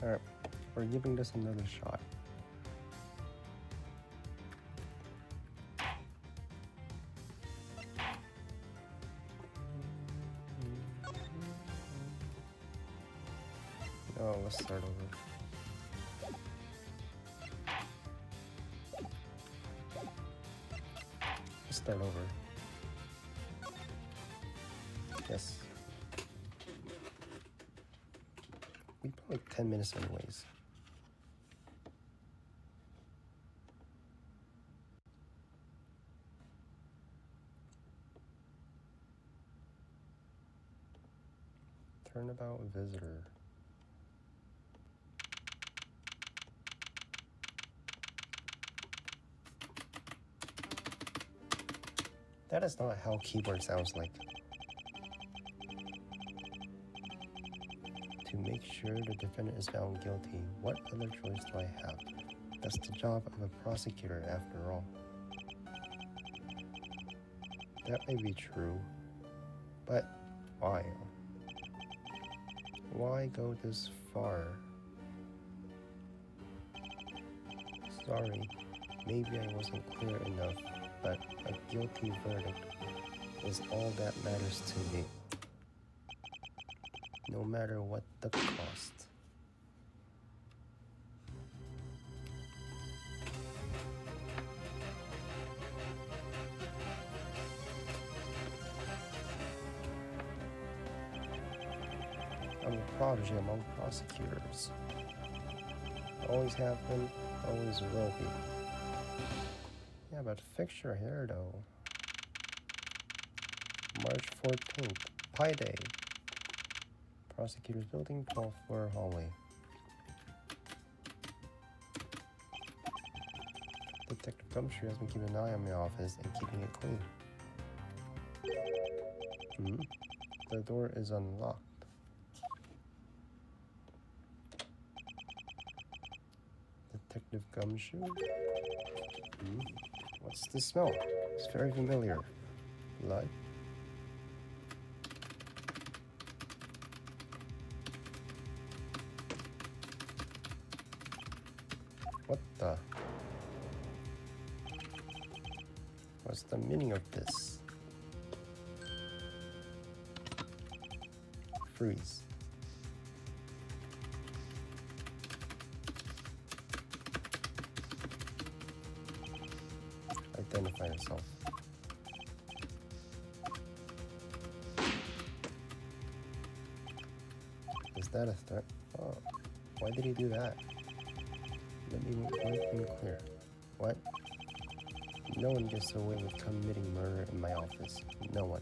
Alright, we're giving this another shot. Oh, let's start over. Let's start over. Yes. We put like 10 minutes anyways. Turnabout visitor. That is not how keyboard sounds like. To make sure the defendant is found guilty, what other choice do I have? That's the job of a prosecutor after all. That may be true, but why? Why go this far? Sorry, maybe I wasn't clear enough, but a guilty verdict is all that matters to me. No matter what the cost. I'm a prodigy among prosecutors. Always have been, always will be. Yeah, but fix your hair though. March 14th, Pi Day. Prosecutor's building, 12th floor hallway. Detective Gumshoe has been keeping an eye on my office and keeping it clean. The door is unlocked. Detective Gumshoe? What's the smell? It's very familiar. Blood? What the? What's the meaning of this? Freeze. Identify yourself. Is that a threat? Oh, why did he do that? Let me make things clear. What? No one gets away with committing murder in my office. No one.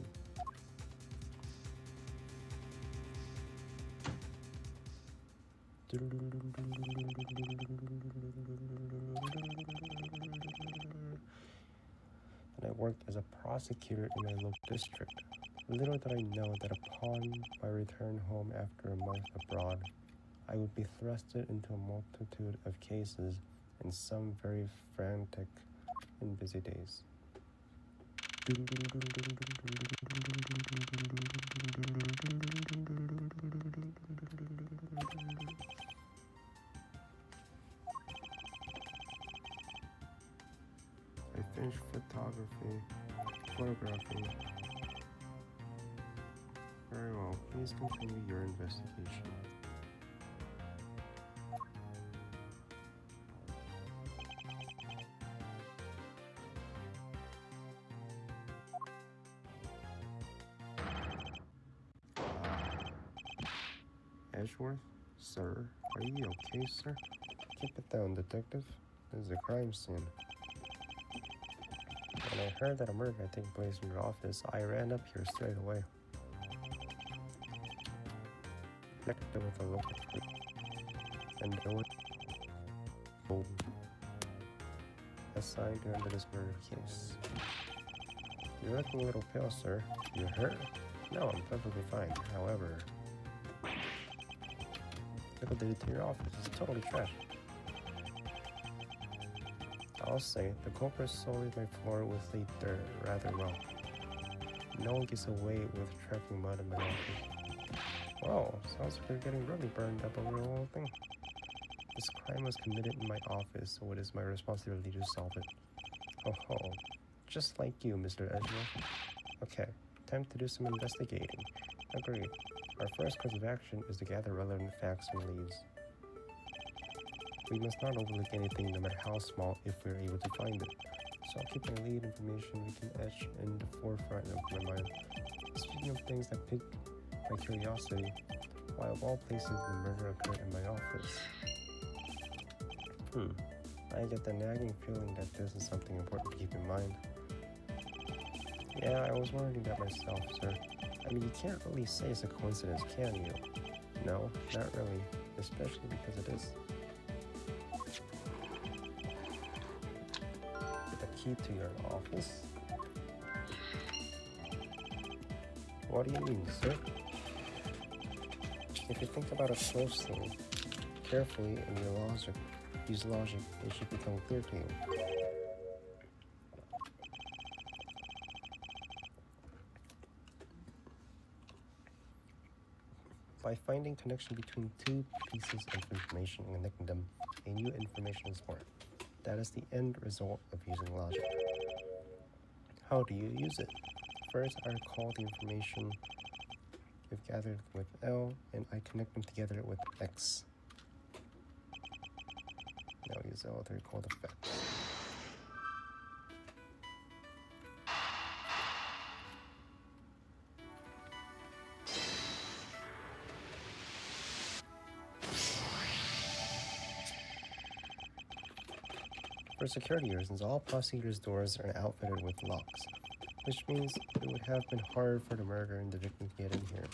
And I worked as a prosecutor in my local district. Little did I know that upon my return home after a month abroad, I would be thrusted into a multitude of cases, and some very frantic and busy days. I finished photographing. Very well, please continue your investigation. Edgeworth? Sir? Are you okay, sir? Keep it down, detective. This is a crime scene. When I heard that a murder had taken place in your office, I ran up here straight away. Connected with a local group. And no one assigned to handle this murder case. You're looking a little pale, sir. You hurt? No, I'm perfectly fine. However, look what they did to your office. It's totally trash. I'll say, the culprit sullied my floor with the dirt rather well. No one gets away with tracking mud in my office. Wow, sounds like you're getting really burned up over the whole thing. This crime was committed in my office, so it is my responsibility to solve it. Oh ho, just like you, Mr. Edgeworth. Okay, time to do some investigating. Agreed. Our first course of action is to gather relevant facts and leads. We must not overlook anything, no matter how small, if we are able to find it. So I'll keep my lead information we can etch in the forefront of my mind. Speaking of things that pique my curiosity, why of all places did the murder occur in my office? I get the nagging feeling that this is something important to keep in mind. Yeah, I was wondering that myself, sir. I mean, you can't really say it's a coincidence, can you? No, not really, especially because it is. The key to your office? What do you mean, sir? If you think about it closely, carefully, and use logic, it should become clear to you. By finding connection between two pieces of information and connecting them, a new information is born. That is the end result of using logic. How do you use it? First, I recall the information we've gathered with L, and I connect them together with X. Now use L to recall the facts. For security reasons, all prosecutors' doors are outfitted with locks, which means it would have been hard for the murderer and the victim to get in here.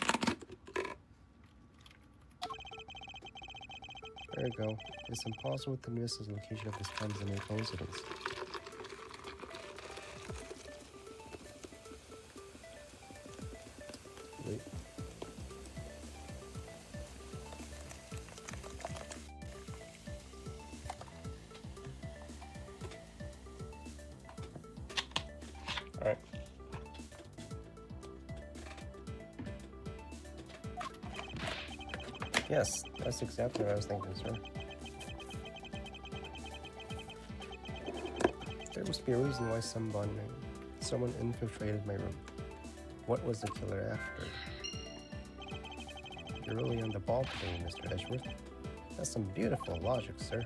There we go. It's impossible to miss the location of this crime as a mere coincidence. Wait. Alright. Yes, that's exactly what I was thinking, sir. There must be a reason why someone infiltrated my room. What was the killer after? You're really on the ball today, Mr. Edgeworth. That's some beautiful logic, sir.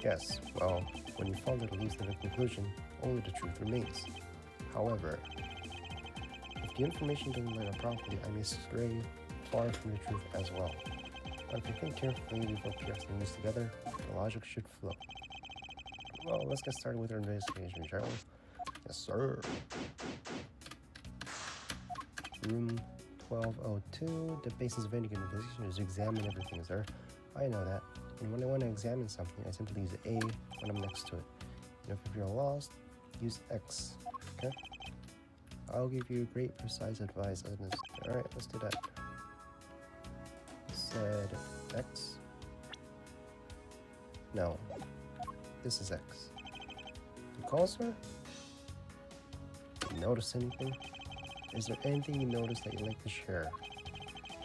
Yes, well, when you follow the leads to the conclusion, only the truth remains. However, if the information doesn't line up properly, I may stray far from the truth as well. But if you think carefully before piecing these together, the logic should flow. Well, let's get started with our investigation, shall we? Yes, sir. Room 1202. The basis of any investigation is to examine everything, sir. I know that. And when I want to examine something, I simply use A when I'm next to it. And if you're lost, use X. Okay? I'll give you great precise advice on this. Alright, let's do that. Said X. No. This is X. You call, sir? You notice anything? Is there anything you noticed that you'd like to share?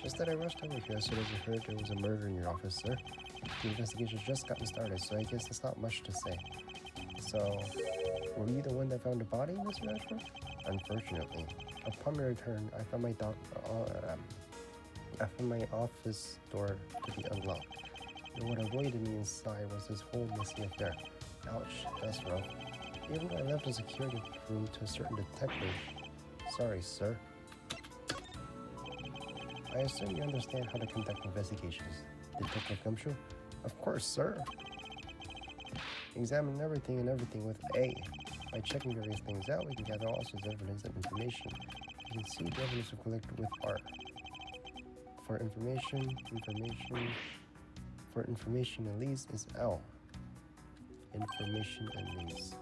Just that I rushed over here as soon as I heard there was a murder in your office, sir. The investigation's just gotten started, so I guess there's not much to say. So, were you the one that found the body, Mr. Edgeworth? Unfortunately. Upon my return, I found my office door to be unlocked. And what avoided me inside was this whole messy affair. Ouch, that's rough. Even though I left the security room to a certain detective. Sorry, sir. I assume you understand how to conduct investigations. Detective Gumshoe? Of course, sir. Examine everything with A. By checking various things out, we can gather all sorts of evidence and information. You can see the evidence we collected with R. For information and leads is L. Information and leads.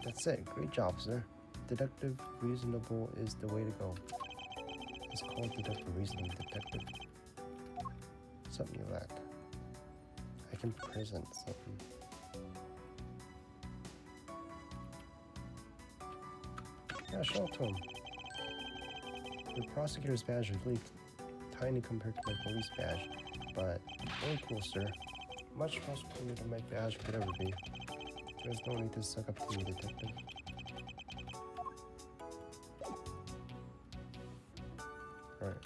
That's it. Great job, sir. Deductive reasonable is the way to go. It's called deductive reasoning, detective. Something you lack. I can present something. Yeah, show it to him. The prosecutor's badge is really tiny compared to my police badge, but very cool, sir. Much more cooler than my badge could ever be. There's no need to suck up to me, detective. Alright.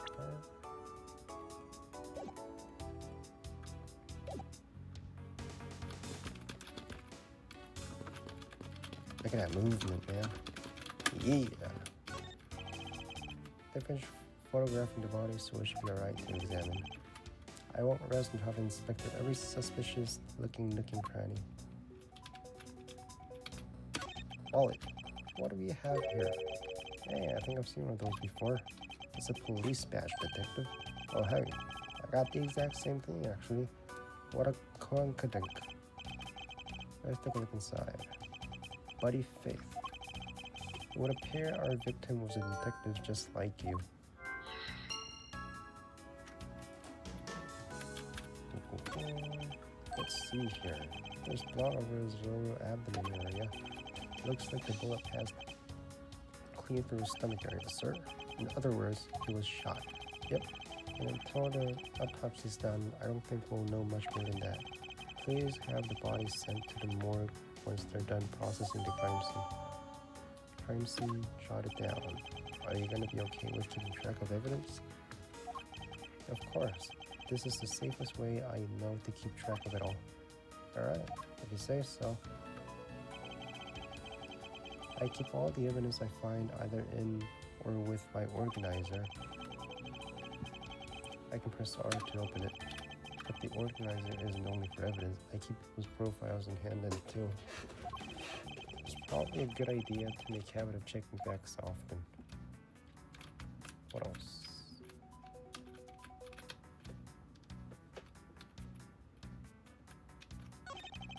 Look at that movement, man. Yeah. I finished photographing the body, so it should be alright to examine. I won't rest until I've inspected every suspicious looking nook and cranny. Wally, what do we have here? Hey, I think I've seen one of those before. It's a police badge, detective. Oh, hey, I got the exact same thing, actually. What a coinkadink. Let's take a look inside. Buddy Faith. It would appear our victim was a detective just like you. Let's see here. There's blood over his lower abdomen area. Looks like the bullet passed clean through his stomach area, sir. In other words, he was shot. Yep. And until the autopsy's done, I don't think we'll know much more than that. Please have the body sent to the morgue once they're done processing the crime scene. Crime scene, jot it down. Are you gonna be okay with keeping track of evidence? Of course. This is the safest way I know to keep track of it all. Alright, if you say so. I keep all the evidence I find either in or with my organizer. I can press R to open it, but the organizer isn't only for evidence. I keep those profiles in hand then too. It's probably a good idea to make a habit of checking backs often. What else?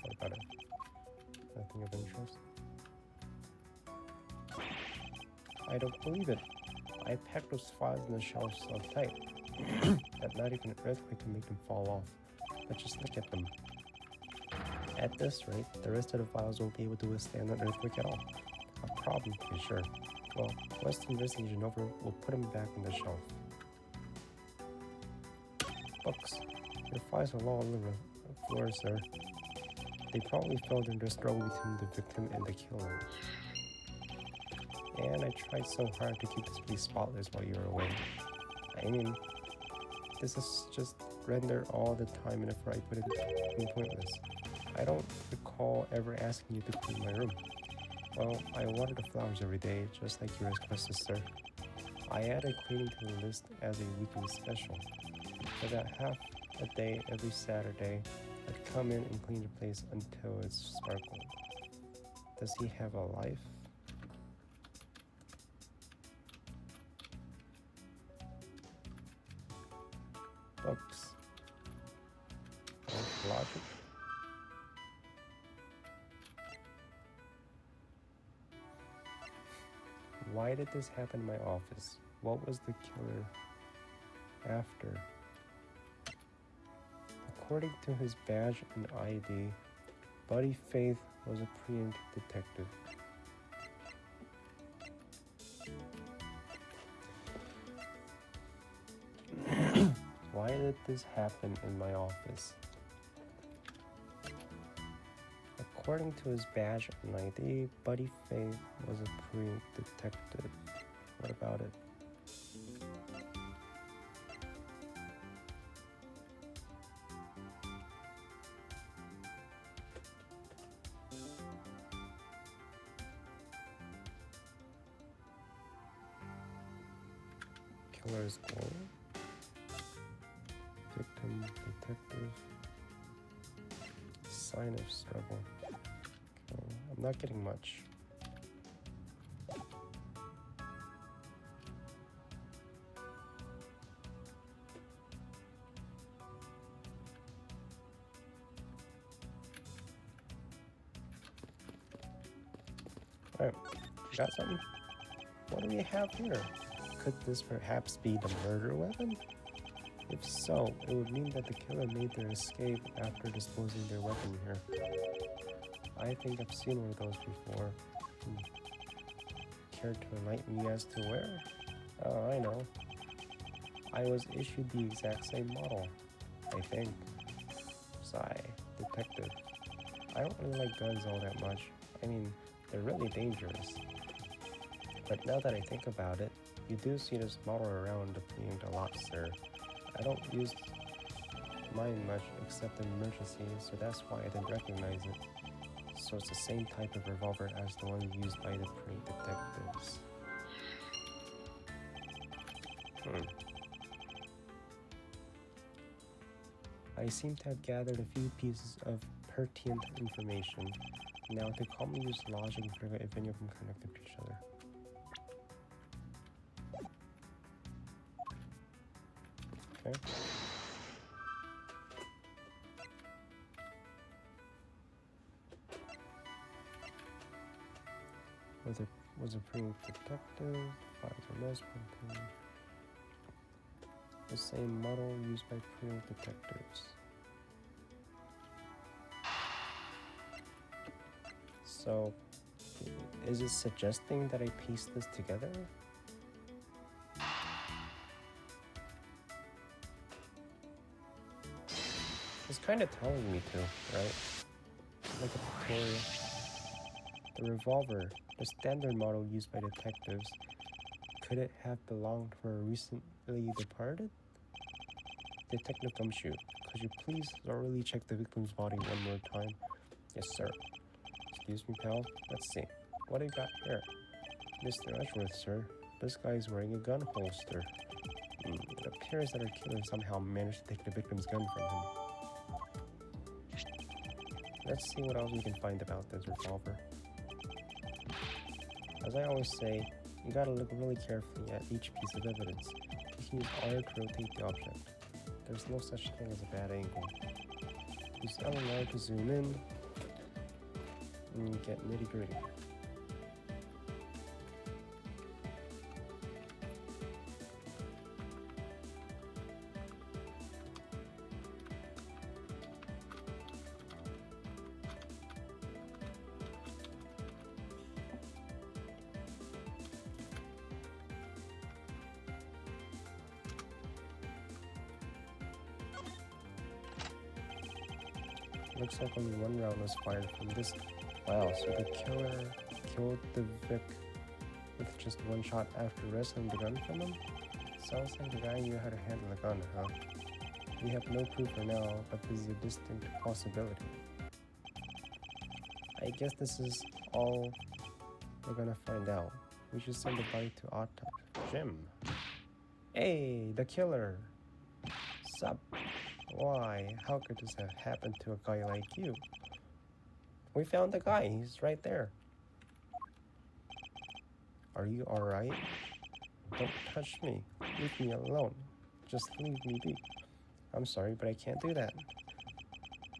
What about it? Nothing of interest? I don't believe it. I packed those files in the shelf so tight that not even an earthquake can make them fall off. But just look at them. At this rate, the rest of the files won't be able to withstand an earthquake at all. A problem, to be sure. Well, once the investigation over, we'll put them back on the shelf. Books. Your files are all over the floor, sir. They probably fell during the struggle between the victim and the killer. And I tried so hard to keep this place spotless while you were away. I mean, this is just render all the time and effort I put in pointless. I don't recall ever asking you to clean my room. Well, I water the flowers every day, just like you requested, sir. I added cleaning to the list as a weekly special. For about half a day every Saturday, I'd come in and clean the place until it sparkled. Does he have a life? Books. Logic. Why did this happen in my office? What was the killer after? According to his badge and ID, Buddy Faith was a pre-empted detective. Why did this happen in my office? According to his badge and ID, Buddy Faith was a pre-empted detective. What about it? Killer's goal? Victim, detective, sign of struggle. Okay, I'm not getting much. Alright, got something? What do we have here? Could this perhaps be the murder weapon? If so, it would mean that the killer made their escape after disposing their weapon here. I think I've seen one of those before. Care to enlighten me as to where? Oh, I know. I was issued the exact same model, I think. Sigh, detective. I don't really like guns all that much. I mean, they're really dangerous. But now that I think about it, you do see this model around the precinct a lot, sir. I don't use mine much except in emergencies, so that's why I didn't recognize it. So it's the same type of revolver as the one used by the precinct detectives. I seem to have gathered a few pieces of pertinent information. Now, to calmly use logic and figure out if any of them connected to each other. Okay. Was a precinct detective, files are most important. The same model used by precinct detectives. So, is it suggesting that I piece this together? It's kind of telling me to, right? Like a tutorial. The revolver, the standard model used by detectives, could it have belonged to a recently departed? Detective Gumshoe, could you please thoroughly check the victim's body one more time? Yes, sir. Excuse me, pal. Let's see. What do you got here? Mr. Edgeworth, sir. This guy is wearing a gun holster. It appears that our killer somehow managed to take the victim's gun from him. Let's see what else we can find about this revolver. As I always say, you gotta look really carefully at each piece of evidence. You can use R to rotate the object. There's no such thing as a bad angle. Use L and R to zoom in, and you get nitty gritty. Looks like only one round was fired from this. Wow, so the killer killed the Vic with just one shot after wresting the gun from him? Sounds like the guy knew how to handle a gun, huh? We have no proof for now, but this is a distinct possibility. I guess this is all we're gonna find out. We should send the body to autopsy. Jim. Hey, the killer. Sup? Why? How could this have happened to a guy like you? We found the guy. He's right there. Are you alright? Don't touch me. Leave me alone. Just leave me be. I'm sorry, but I can't do that.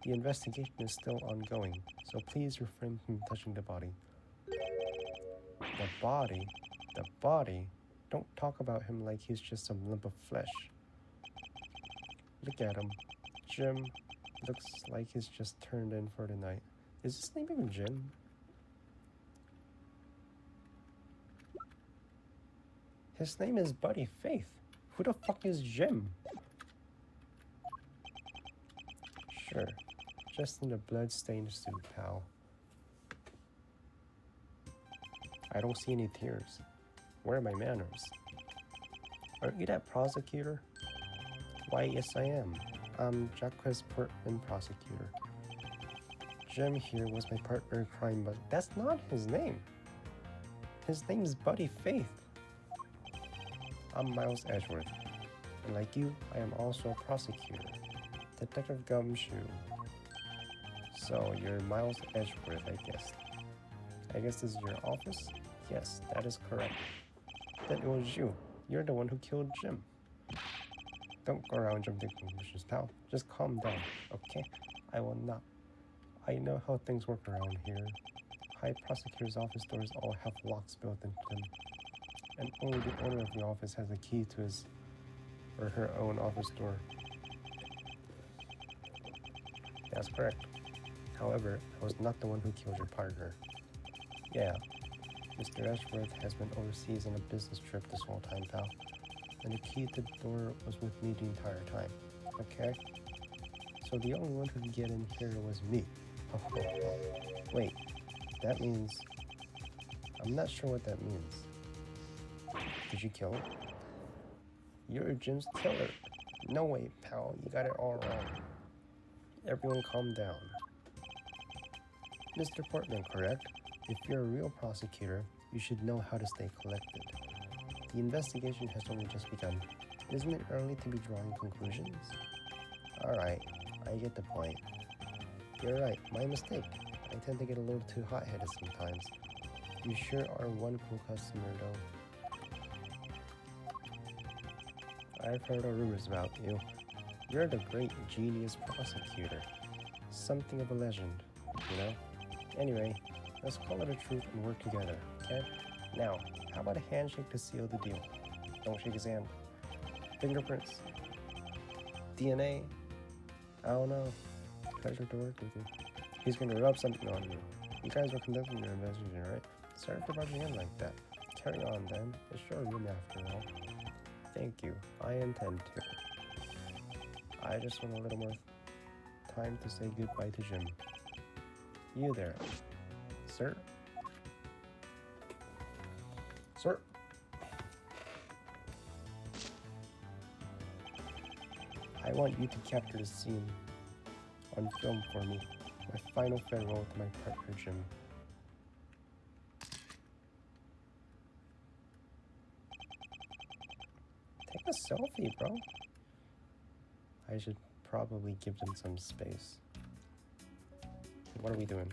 The investigation is still ongoing, so please refrain from touching the body. The body? The body? Don't talk about him like he's just some lump of flesh. Look at him. Jim looks like he's just turned in for the night. Is his name even Jim? His name is Buddy Faith. Who the fuck is Jim? Sure. Just in a blood-stained suit, pal. I don't see any tears. Where are my manners? Aren't you that prosecutor? Why, yes I am. I'm Jacques Portman, prosecutor. Jim here was my partner in crime, but that's not his name. His name's Buddy Faith. I'm Miles Edgeworth, and like you, I am also a prosecutor, Detective Gumshoe. So you're Miles Edgeworth, I guess. I guess this is your office? Yes, that is correct. Then it was you. You're the one who killed Jim. Don't go around jumping conclusions, pal. Just calm down, okay? I will not. I know how things work around here. High prosecutor's office doors all have locks built into them. And only the owner of the office has a key to his or her own office door. That's correct. However, I was not the one who killed your partner. Yeah, Mr. Edgeworth has been overseas on a business trip this whole time, pal. and the key to the door was with me the entire time. Okay? So the only one who could get in here was me. Wait, that means... I'm not sure what that means. Did you kill it? You're Jim's killer. No way, pal. You got it all wrong. Everyone calm down. Mr. Portman, correct? If you're a real prosecutor, you should know how to stay collected. The investigation has only just begun. Isn't it early to be drawing conclusions? Alright, I get the point. You're right, my mistake. I tend to get a little too hot-headed sometimes. You sure are one cool customer, though. I've heard rumors about you. You're the great genius prosecutor. Something of a legend, you know? Anyway, let's call it a truth and work together, okay? Now, how about a handshake to seal the deal? Don't shake his hand. Fingerprints. DNA. I don't know. Pleasure to work with you. He's gonna rub something on you. You guys were conducting your investigation, right? Sorry for barging in like that. Carry on then. It's your room after all. Thank you. I intend to. I just want a little more time to say goodbye to Jim. You there. Sir? Sir? I want you to capture the scene on film for me. My final farewell to my partner Jim. Take a selfie, bro. I should probably give them some space. What are we doing?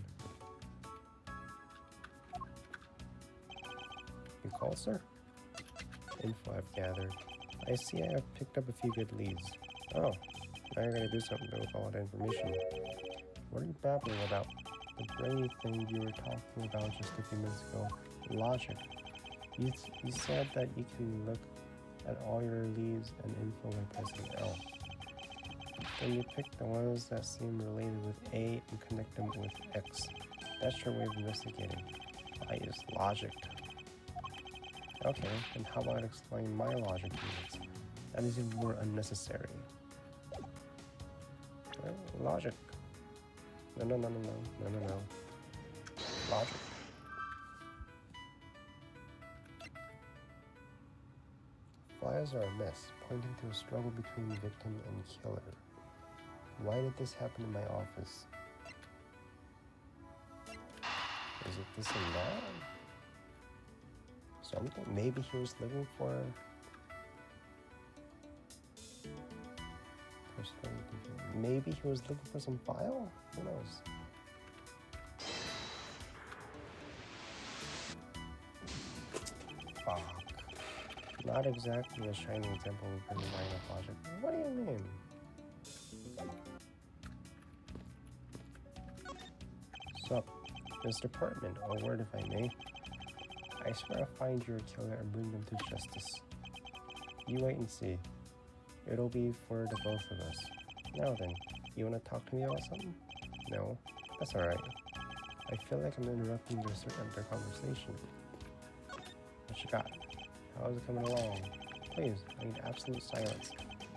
You called, sir? Info I've gathered. I see I have picked up a few good leads. Oh, now you're gonna do something with all that information. What are you babbling about? The brainy thing you were talking about just a few minutes ago. Logic. You said that you can look at all your leads and info by pressing L. Then you pick the ones that seem related with A and connect them with X. That's your way of investigating. I use logic. Okay, then how about explain my logic units? That is even more unnecessary. Logic. No. Logic. Files are a mess, pointing to a struggle between victim and killer. Why did this happen in my office? Is it this and that? Something? Maybe he was looking for... Maybe he was looking for some file? Who knows? Fuck. Not exactly a shining example of good line of logic. What do you mean? Sup, Mr. Portman, a word if I may. I swear I'll find your killer and bring them to justice. You wait and see. It'll be for the both of us. Now then, you wanna talk to me about something? No? That's alright. I feel like I'm interrupting their conversation. What you got? How's it coming along? Please, I need absolute silence.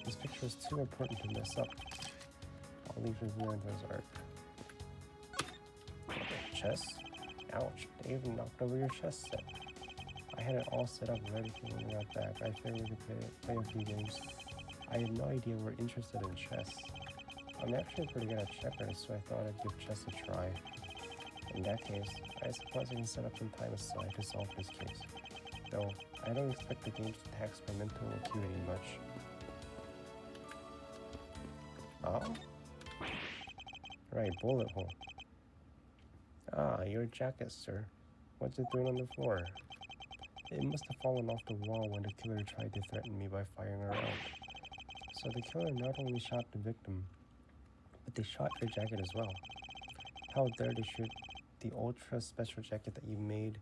This picture is too important to mess up. I'll leave you behind those art. Chess? Ouch, they even knocked over your chess set. I had it all set up ready for when we got back. I figured we could play a few games. I had no idea we're interested in chess. I'm actually pretty good at checkers, so I thought I'd give chess a try. In that case, I suppose I can set up some time aside to solve this case. Though, I don't expect the games to tax my mental acuity much. Oh? Right, bullet hole. Ah, your jacket, sir. What's it doing on the floor? It must have fallen off the wall when the killer tried to threaten me by firing her out. So the killer not only shot the victim, but they shot your jacket as well. How dare they shoot the ultra special jacket that you made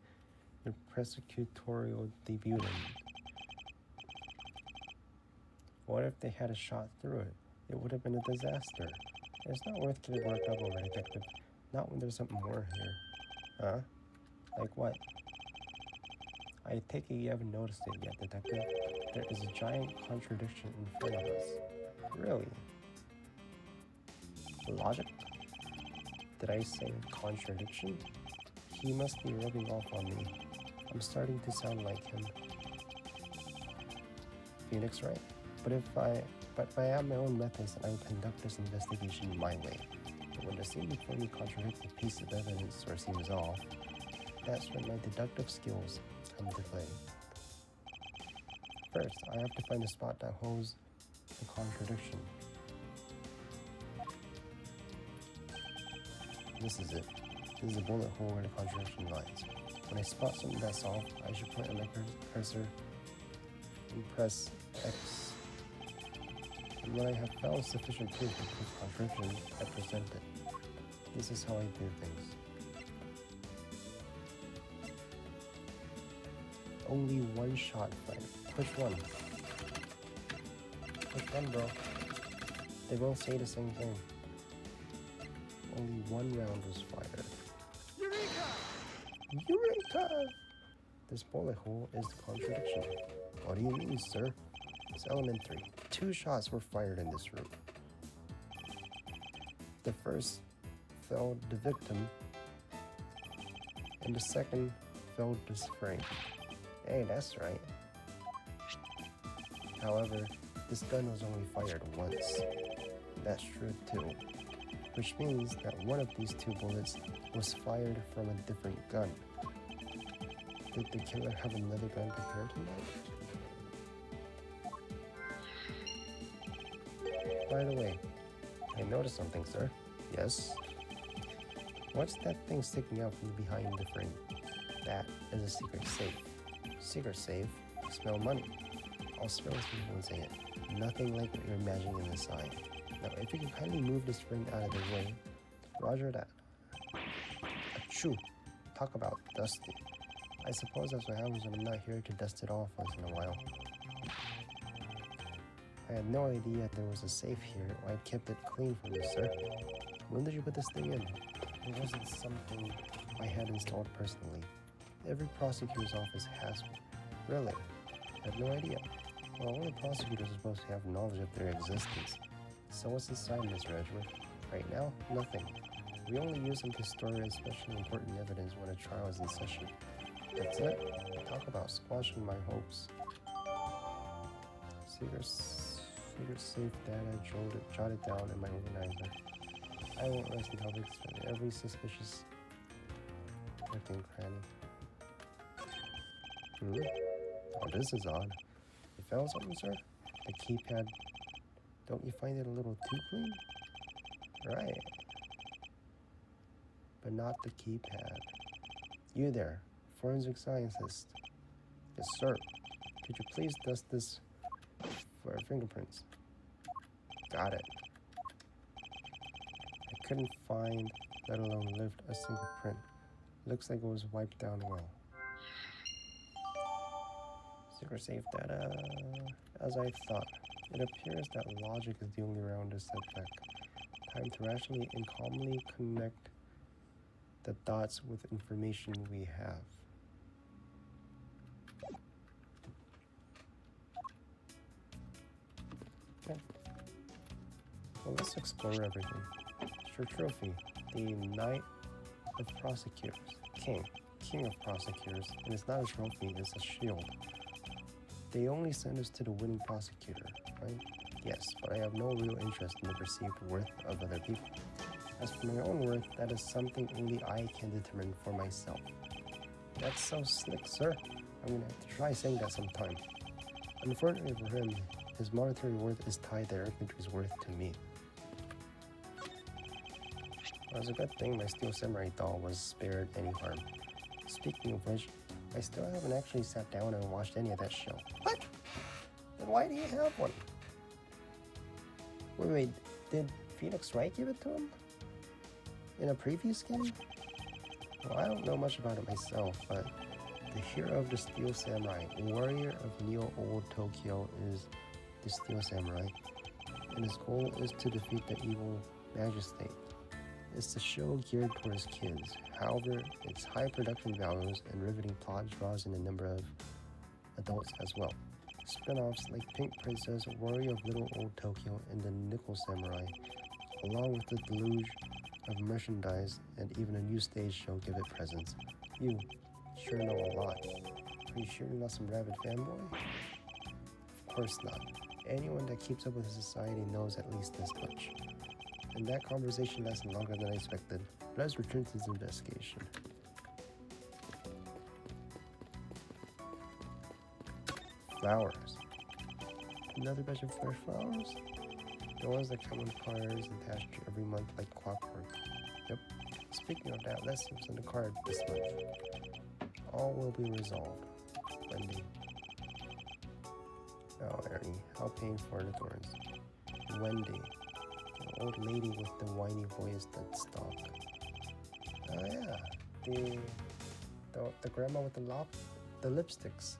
your prosecutorial debut in? What if they had a shot through it? It would have been a disaster. It's not worth getting worked up over, detective. Not when there's something more here. Huh? Like what? I take it you haven't noticed it yet, detective. There is a giant contradiction in front of us. Really? Logic? Did I say contradiction? He must be rubbing off on me. I'm starting to sound like him. Phoenix, right? But I have my own methods and I will conduct this investigation my way. But when the scene before me contradicts a piece of evidence or seems off, that's when my deductive skills come into play. First, I have to find a spot that holds the contradiction. This is it. This is a bullet hole where the contradiction lies. When I spot something that's off, I should point at my cursor and press X. And when I have found sufficient proof to prove contradiction, I present it. This is how I do things. Only one shot, friend. Which one? Which one, bro? They both say the same thing. Only one round was fired. Eureka! Eureka! This bullet hole is the contradiction. What do you mean, sir? It's elementary. 2 shots were fired in this room. The first felled the victim, and the second felled this frame. Hey, that's right. However, this gun was only fired once. That's true too. Which means that one of these 2 bullets was fired from a different gun. Did the killer have another gun prepared tonight? By the way, I noticed something, sir. Yes? What's that thing sticking out from behind the frame? That is a secret safe. Secret safe? Smell money. I'll smell this before and say it. Nothing like what you're imagining inside. Now, if you can kindly move this frame out of the way, roger that. Achoo! Talk about dusty. I suppose that's what happens when I'm not here to dust it off once in a while. I had no idea there was a safe here, or I'd kept it clean for you, sir. When did you put this thing in? It wasn't something I had installed personally. Every prosecutor's office has one. Really? I had no idea. Well, only prosecutors are supposed to have knowledge of their existence. So what's inside, Mr. Edgeworth? Right now, nothing. We only use them to store especially important evidence when a trial is in session. That's it. Talk about squashing my hopes. Secret safe data jotted down in my organizer. I won't rest until we explain every suspicious nook and cranny. Oh, this is odd. You found something, sir? The keypad. Don't you find it a little too clean? Right. But not the keypad. You there, forensic scientist. Yes, sir. Could you please dust this for our fingerprints? Got it. I couldn't find, let alone lift a single print. Looks like it was wiped down well. Secret safe data. As I thought, it appears that logic is the only round to setback. Time to rationally and calmly connect the dots with information we have. Okay. Well, let's explore everything. It's your trophy, the Knight of Prosecutors, King of Prosecutors, and it's not a trophy, it's a shield. They only send us to the winning prosecutor, right? Yes, but I have no real interest in the perceived worth of other people. As for my own worth, that is something only I can determine for myself. That's so slick, sir. I'm gonna have to try saying that sometime. Unfortunately for him, his monetary worth is tied directly to his worth to me. Well, it's a good thing my Steel Samurai doll was spared any harm. Speaking of which, I still haven't actually sat down and watched any of that show. What? Then why do you have one? Wait, did Phoenix Wright give it to him? In a previous game? Well, I don't know much about it myself, but the hero of the Steel Samurai, warrior of Neo Old Tokyo, is the Steel Samurai, and his goal is to defeat the evil magistrate. It's a show geared towards kids. However, its high production values and riveting plot draws in a number of adults as well. Spin-offs like Pink Princess, Warrior of Little Old Tokyo, and the Nickel Samurai, along with the deluge of merchandise and even a new stage show give it presence. You sure know a lot. Are you sure you're not some rabid fanboy? Of course not. Anyone that keeps up with society knows at least this much. And that conversation lasted longer than I expected. Let's return to this investigation. Flowers. Another batch of fresh flowers? The ones that come in cars attached every month like clockwork. Yep. Speaking of that, let's see what's in the card this month. All will be resolved. Wendy. Oh, Ernie, how painful are the thorns. Wendy. The old lady with the whiny voice that stalk. Oh yeah. The grandma with the lipsticks.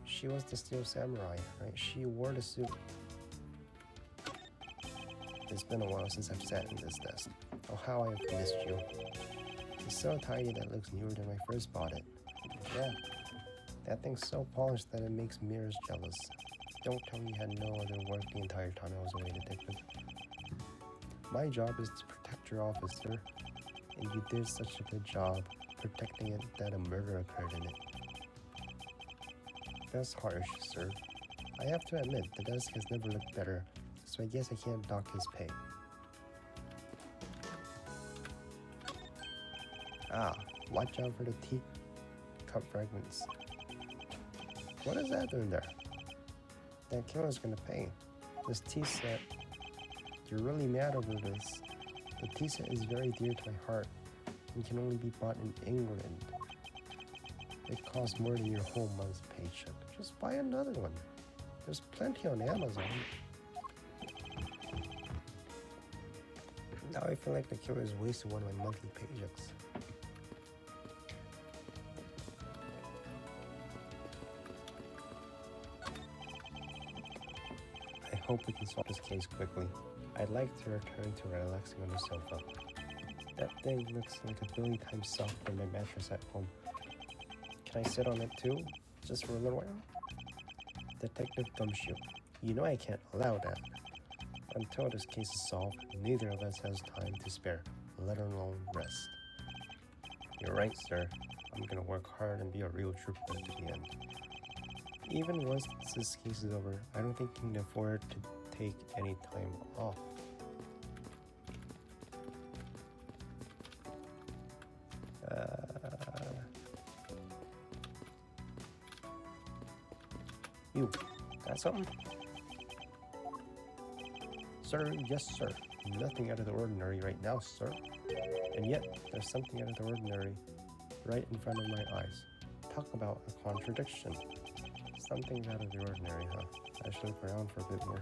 She was the Steel Samurai, right? She wore the suit. It's been a while since I've sat in this desk. Oh, how I've missed you. It's so tiny that it looks newer than when I first bought it. Yeah, that thing's so polished that it makes mirrors jealous. Don't tell me you had no other work the entire time I was away, detective. My job is to protect your office, sir. And you did such a good job protecting it that a murder occurred in it. That's harsh, sir. I have to admit, the desk has never looked better, so I guess I can't dock his pay. Ah, watch out for the teacup fragments. What is that doing there? That killer's gonna pay. This tea set, you're really mad over this. The tea set is very dear to my heart and can only be bought in England. It costs more than your whole month's paycheck. Just buy another one. There's plenty on Amazon. Now I feel like the killer has wasted one of my monthly paychecks. I hope we can solve this case quickly. I'd like to return to relaxing on the sofa. That thing looks like a billion times softer than my mattress at home. Can I sit on it too? Just for a little while? Detective Gumshoe, you know I can't allow that. Until this case is solved, neither of us has time to spare, let alone rest. You're right, sir. I'm gonna work hard and be a real trooper to the end. Even once this case is over, I don't think you can afford to take any time off. You, got something? Sir, yes, sir. Nothing out of the ordinary right now, sir. And yet, there's something out of the ordinary right in front of my eyes. Talk about a contradiction. Something out of the ordinary, huh? I should look around for a bit more.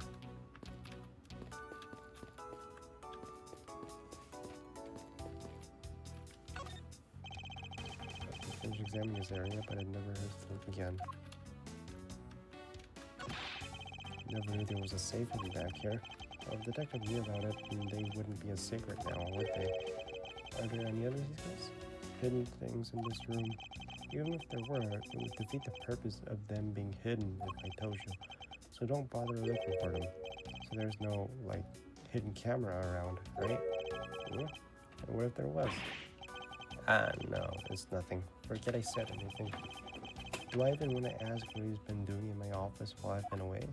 I finished examining this area, but it never hurts to look again. Never knew there was a safe hidden back here. Well, if the detective knew about it, then they wouldn't be a secret now, would they? Are there any other secrets? Hidden things in this room? Even if there were, it would defeat the purpose of them being hidden if I told you. So don't bother looking for them. So there's no, like, hidden camera around, right? Hmm? And what if there was? Ah, no, it's nothing. Forget I said anything. Do I even want to ask what he's been doing in my office while I've been away?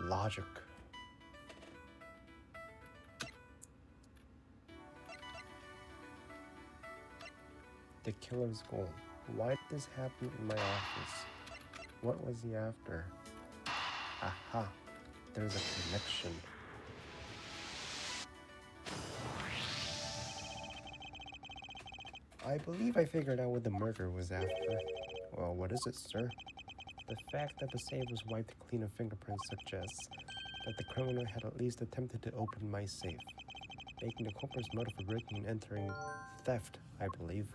Logic. The killer's goal. Why did this happen in my office? What was he after? Aha, there's a connection. I believe I figured out what the murder was after. Well, what is it, sir? The fact that the safe was wiped clean of fingerprints suggests that the criminal had at least attempted to open my safe, making the culprit's motive for breaking and entering theft, I believe.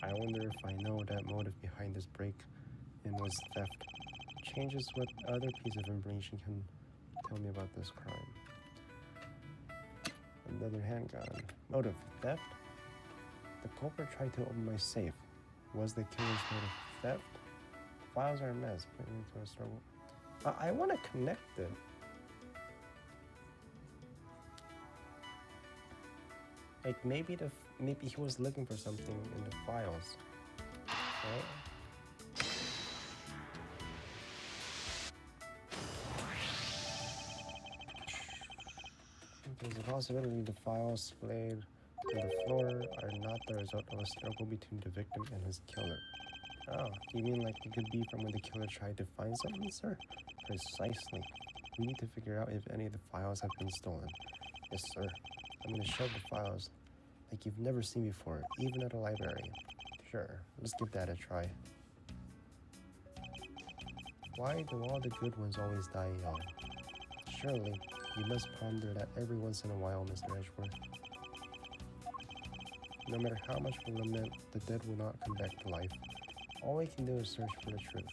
I wonder if I know that motive behind this break-in was theft. Changes what other piece of information can tell me about this crime. Another handgun. Motive: theft? The culprit tried to open my safe. Was the killer's motive theft? Files are a mess. Put me into a struggle. I want to connect it. Like maybe he was looking for something in the files, right? There's a possibility the files splayed on the floor are not the result of a struggle between the victim and his killer. Oh, you mean like it could be from when the killer tried to find something, sir? Precisely. We need to figure out if any of the files have been stolen. Yes, sir. I'm gonna shove the files like you've never seen before, even at a library. Sure, let's give that a try. Why do all the good ones always die young? Surely, you must ponder that every once in a while, Mr. Edgeworth. No matter how much we lament, the dead will not come back to life. All we can do is search for the truth.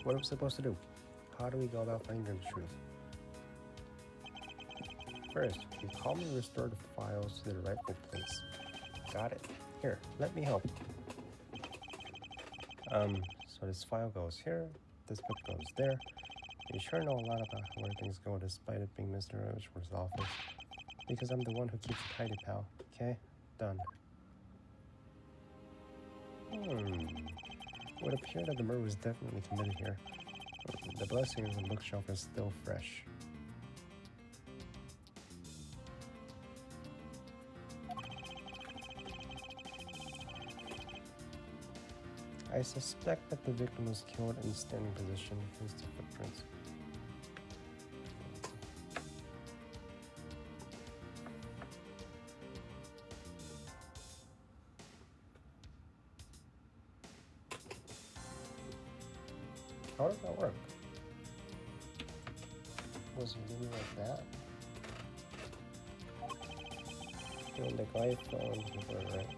What are we supposed to do? How do we go about finding the truth? First, we calmly restore the files to their rightful place. Got it. Here, let me help. So this file goes here, this book goes there. You sure know a lot about where things go despite it being Mr. Edgeworth's office. Because I'm the one who keeps it tidy, pal. Okay? Done. It would appear that the murder was definitely committed here. The blessing on the bookshelf is still fresh. I suspect that the victim was killed in standing position, hence the footprints. How does that work? Was it really like that? When the guy fell into the floor, right?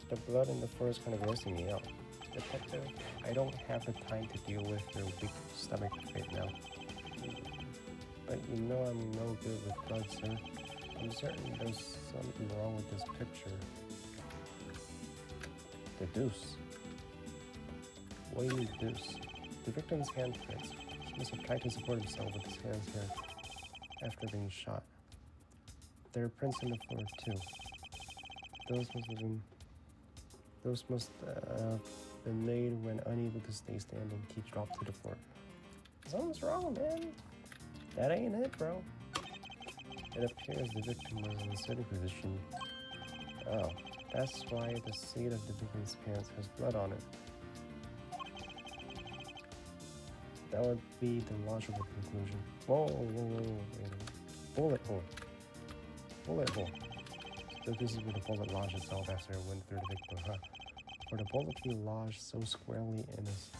The blood in the floor is kind of grossing me out. Detective, I don't have the time to deal with your weak stomach right now. But you know I'm no good with blood, sir. I'm certain there's something wrong with this picture. The deuce. What do you mean deuce? The victim's handprints. He must have tried to support himself with his hands here after being shot. There are prints in the floor too. Those must have been made when unable to stay standing. He dropped to the floor. Something's wrong, man. That ain't it, bro. It appears the victim was in a sitting position. Oh, that's why the seat of the victim's pants has blood on it. That would be the logical conclusion. Whoa, wait a minute. Bullet hole. Bullet hole. So this is where the bullet lodged itself after it went through the victim, huh? For the bullet to be lodged so squarely in his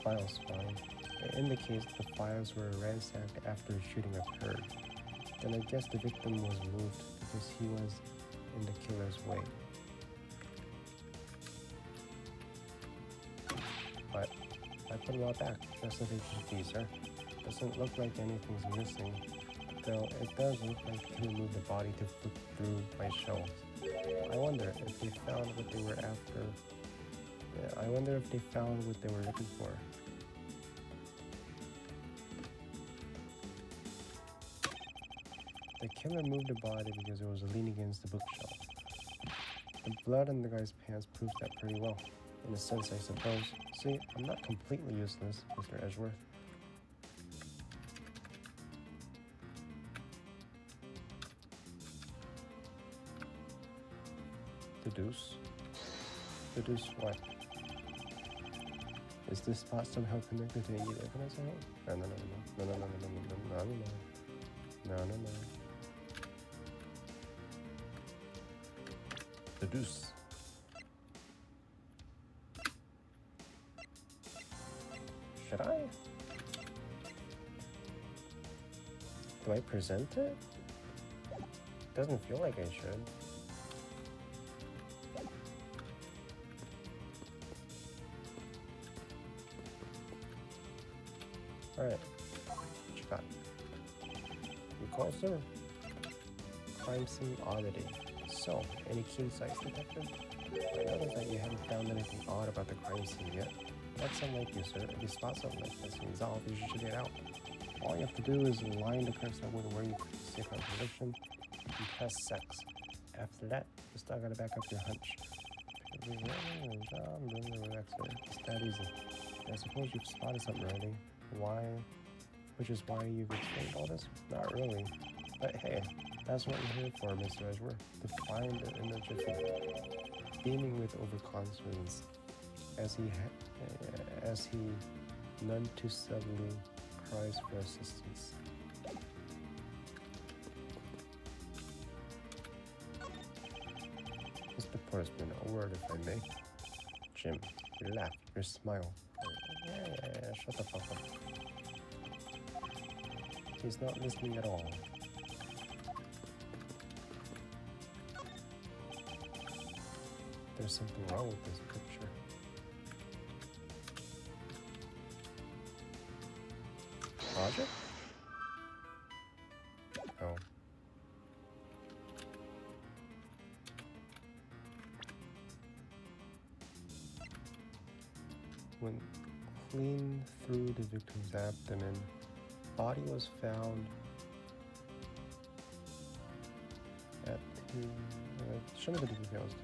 file spine, it indicates the files were ransacked after shooting occurred. Then I guess the victim was moved because he was in the killer's way. But I put them all back, just so they should be, sir. Doesn't look like anything's missing. Though it does look like he moved the body to flip through my shelves. I wonder if they found what they were after. I wonder if they found what they were looking for. The killer moved the body because it was leaning against the bookshelf. The blood in the guy's pants proves that pretty well. In a sense, I suppose. See, I'm not completely useless, Mr. Edgeworth. Deduce? Deduce what? Is this spot somehow connected to any evidence I have? No. Deduce. Should I? Do I present it? Doesn't feel like I should. Alright, what you got? You call, sir? Crime scene oddity. So, any keen sights, detective? I notice that you haven't found anything odd about the crime scene yet. That's unlike you, sir. If you spot something like this seems off, you should check it out. All you have to do is line the cursor with where you see a conviction and press sex. After that, you still gotta back up your hunch. It's that easy. I suppose you've spotted something already. Why? Which is why you've explained all this? Not really. But hey, that's what you're here for, Mr. Edgeworth. To find the image of you. Beaming with overconfidence as he none too subtly cries for assistance. Mr. Portsman, a word if I may. Jim, you laugh, you smile. Yeah, shut the fuck up. He's not listening at all. There's something wrong with this picture. Project? Oh. When clean through the victim's abdomen, body was found at show me the details.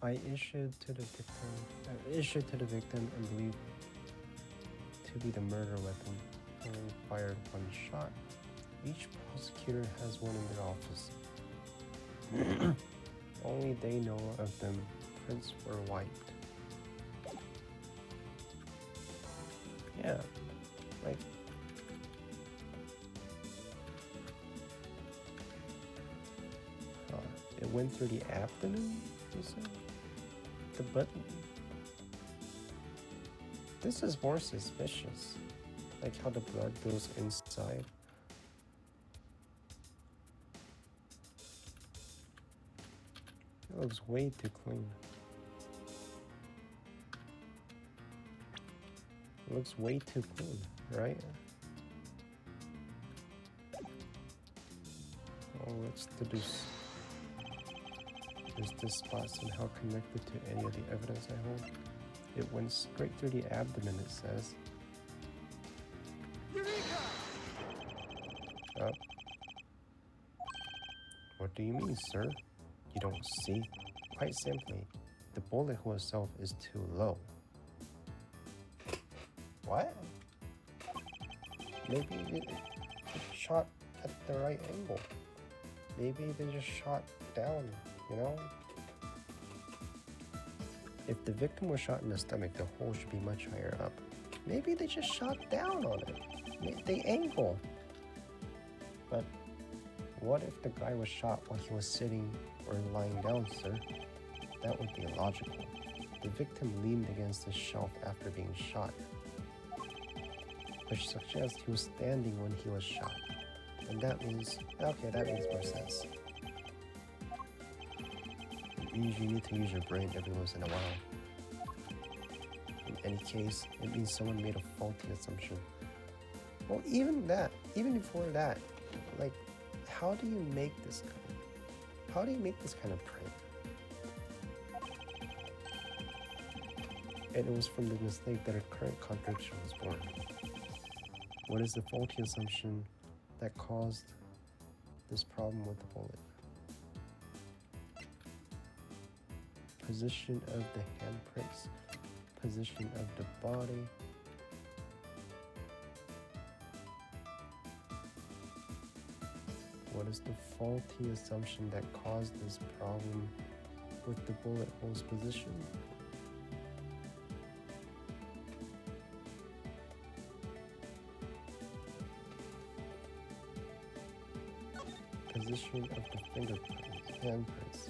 I issued to the victim and believed to be the murder weapon. Only fired one shot. Each prosecutor has one in their office. Only they know of them. Prints were wiped. Yeah, like it went through the abdomen, you said? The button. This is more suspicious. Like how the blood goes inside. It looks way too clean. It looks way too clean, right? Oh, let's deduce. Is this spot somehow connected to any of the evidence I hold? It went straight through the abdomen, it says. Oh. What do you mean, sir? You don't see? Quite simply, the bullet hole itself is too low. What? Maybe it shot at the right angle. Maybe they just shot down, you know? If the victim was shot in the stomach, the hole should be much higher up. Maybe they just shot down on it. They angle. But what if the guy was shot while he was sitting or lying down, sir? That would be illogical. The victim leaned against the shelf after being shot, which suggests he was standing when he was shot. And that means, okay, that makes more sense. It means you need to use your brain every once in a while. In any case, it means someone made a faulty assumption. Well, even before that, like, how do you make this kind of print? And it was from the mistake that a current contradiction was born. What is the faulty assumption that caused this problem with the bullet? Position of the handprints, position of the body. What is the faulty assumption that caused this problem with the bullet hole's position? Position of the fingerprints, handprints.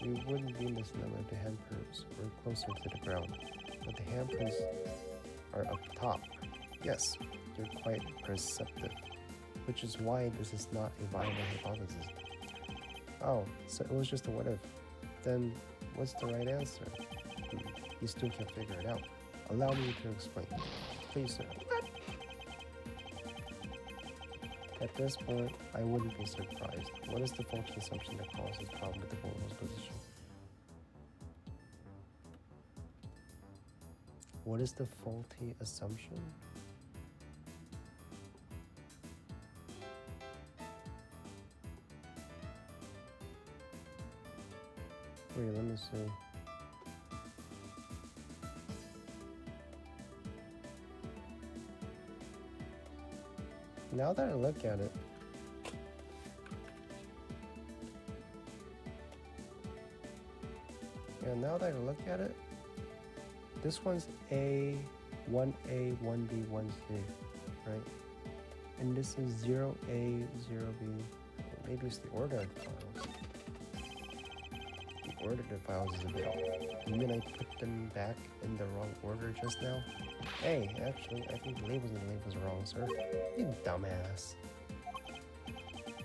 We wouldn't be misnumbered if the handprints were closer to the ground, but the handprints are up top. Yes, you're quite perceptive. which is why this is not a viable hypothesis. Oh, so it was just a what if. Then what's the right answer? You still can't figure it out. Allow me to explain. Please, sir. At this point, I wouldn't be surprised. What is the faulty assumption that causes problem with the bullet hole's position? What is the faulty assumption? Wait, let me see. Now that I look at it, this one's A, 1A, 1B, 1C, right? And this is 0A, 0B. Maybe it's the order of the files. The order of the files is a bit off. You mean I put them back in the wrong order just now? Hey, actually, I think the labels are wrong, sir. You dumbass.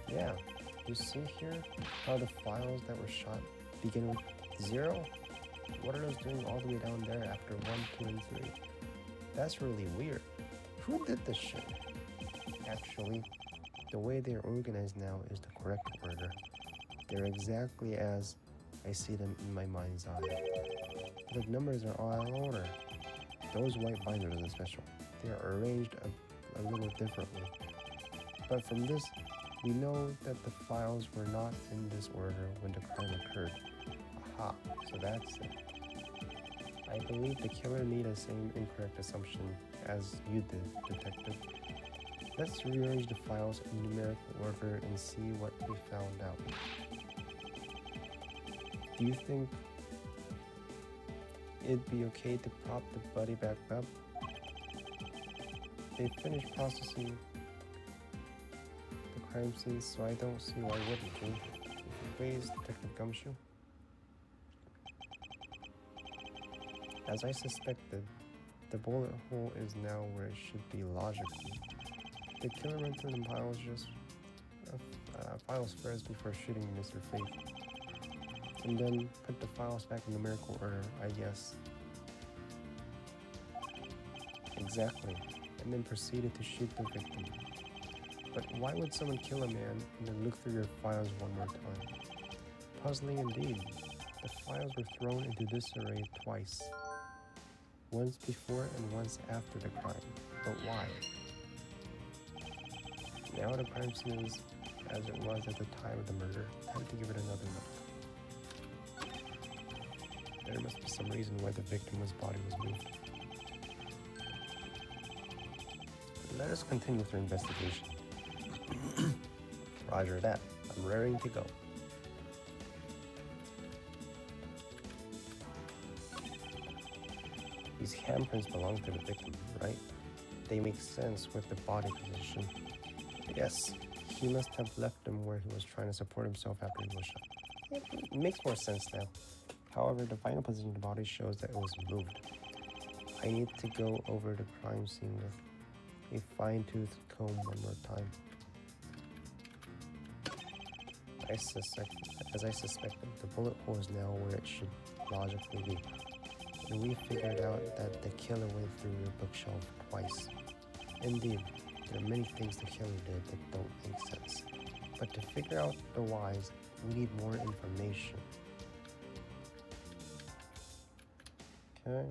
Yeah, you see here how the files that were shot begin with 0? What are those doing all the way down there after 1, 2, and 3? That's really weird. Who did this shit? Actually, the way they're organized now is the correct order. They're exactly as I see them in my mind's eye. The numbers are all out of order. Those white binders are special. They are arranged a little differently. But from this, we know that the files were not in this order when the crime occurred. Aha, so that's it. I believe the killer made the same incorrect assumption as you did, detective. Let's rearrange the files in numerical order and see what we found out. Do you think it'd be okay to prop the body back up? They finished processing the crime scene, so I don't see why wouldn't they. Please, Detective Gumshoe. As I suspected, the bullet hole is now where it should be logically. The killer went through the files first before shooting Mr. Faith, and then put the files back in numerical order, I guess. Exactly, and then proceeded to shoot the victim. But why would someone kill a man and then look through your files one more time? Puzzling indeed. The files were thrown into disarray twice. Once before and once after the crime. But why? Now the crime scene is as it was at the time of the murder. Time to give it another look. There must be some reason why the victim's body was moved. Let us continue with our investigation. Roger that. I'm raring to go. These handprints belong to the victim, right? They make sense with the body position. Yes, he must have left them where he was trying to support himself after he was shot. It makes more sense now. However, the final position of the body shows that it was moved. I need to go over the crime scene with a fine-tooth comb one more time. As I suspected, the bullet hole is now where it should logically be. And we figured out that the killer went through your bookshelf twice. Indeed, there are many things the killer did that don't make sense. But to figure out the whys, we need more information. Okay.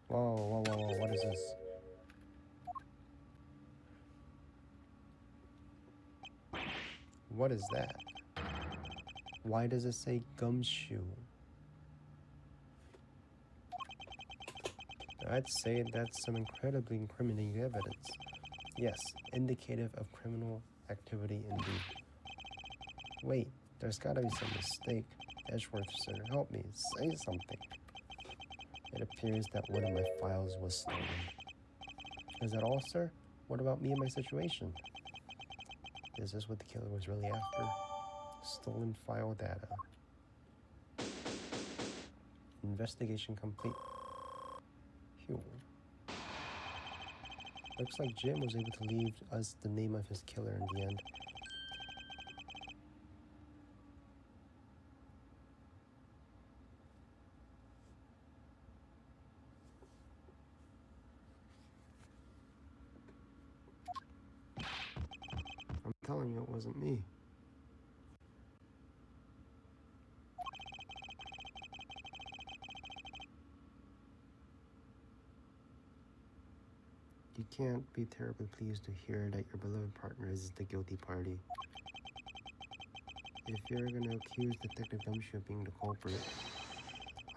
Whoa, what is this? What is that? Why does it say Gumshoe? I'd say that's some incredibly incriminating evidence. Yes, indicative of criminal activity indeed. Wait, there's gotta be some mistake. Edgeworth, sir, help me, say something. It appears that one of my files was stolen. Is that all, sir? What about me and my situation? Is this what the killer was really after? Stolen file data. Investigation complete. Phew. Looks like Jim was able to leave us the name of his killer in the end. I'm telling you, it wasn't me. You can't be terribly pleased to hear that your beloved partner is the guilty party. If you're gonna accuse Detective Gumshoe of being the culprit,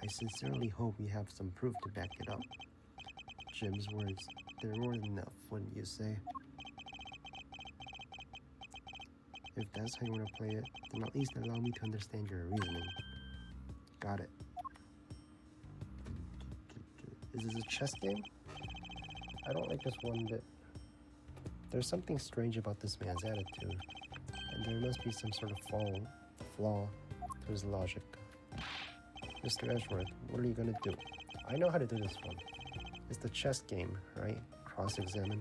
I sincerely hope you have some proof to back it up. Jim's words, they're more than enough, wouldn't you say? If that's how you want to play it, then at least allow me to understand your reasoning. Got it. Is this a chess game? I don't like this one bit. There's something strange about this man's attitude, and there must be some sort of flaw to his logic. Mr. Edgeworth, what are you gonna do? I know how to do this one. It's the chess game, right? Cross-examine.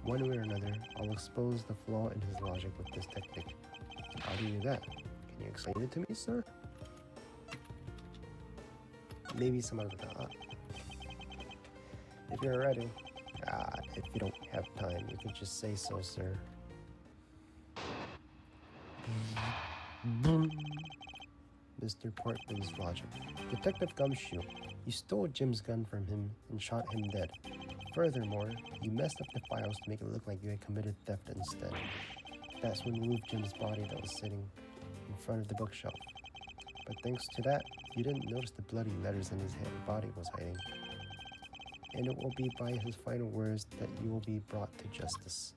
One way or another, I'll expose the flaw in his logic with this technique. How do you do that? Can you explain it to me, sir? Maybe some of that. If you're ready. If you don't have time, you can just say so, sir. Mr. Portman's logic. Detective Gumshoe, you stole Jim's gun from him and shot him dead. Furthermore, you messed up the files to make it look like you had committed theft instead. That's when you moved Jim's body that was sitting in front of the bookshelf. But thanks to that, you didn't notice the bloody letters in his body was hiding. And it will be by his final words that you will be brought to justice.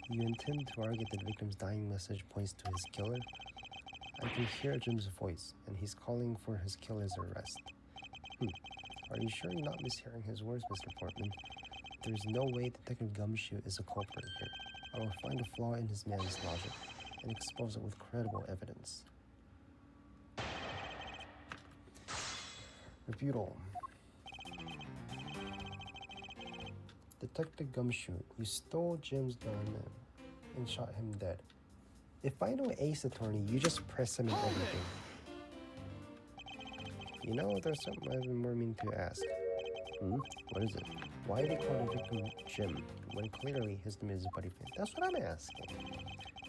You intend to argue that the victim's dying message points to his killer? I can hear Jim's voice, and he's calling for his killer's arrest. Are you sure you're not mishearing his words, Mr. Portman? There's no way Detective Gumshoe is a culprit here. I will find a flaw in his man's logic and expose it with credible evidence. Rebuttal. Detective Gumshoe, you stole Jim's gun and shot him dead. If I know Ace Attorney, you just press him in everything. You know, there's something I've been more meaning to ask. What is it? Why did he call the victim Jim, when clearly his name is Buddy Flynn? That's what I'm asking.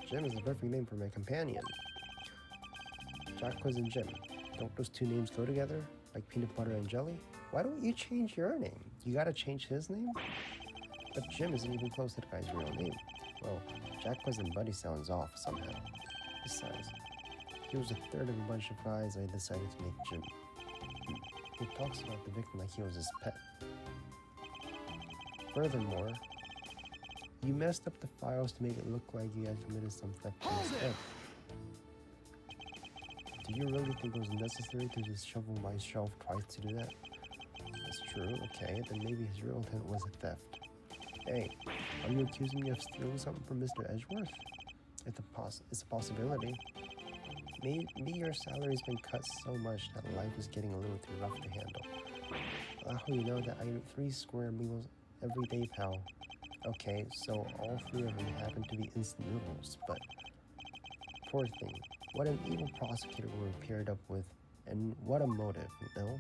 Jim is the perfect name for my companion. Jack and Jim. Don't those two names go together? Like peanut butter and jelly? Why don't you change your name? You gotta change his name? But Jim isn't even close to the guy's real name. Well, Jack and Buddy sounds off somehow. Besides, he was the third of a bunch of guys I decided to make Jim. He talks about the victim like he was his pet. Furthermore, you messed up the files to make it look like you had committed some theft instead. Do you really think it was necessary to just shovel my shelf twice to do that? That's true, okay, then maybe his real intent was a theft. Hey, are you accusing me of stealing something from Mr. Edgeworth? It's a possibility. Maybe your salary's been cut so much that life is getting a little too rough to handle. How you know that I eat 3 square meals every day, pal? Okay, so all 3 of them happen to be instant noodles, but poor thing. What an evil prosecutor would have paired up with, and what a motive, no?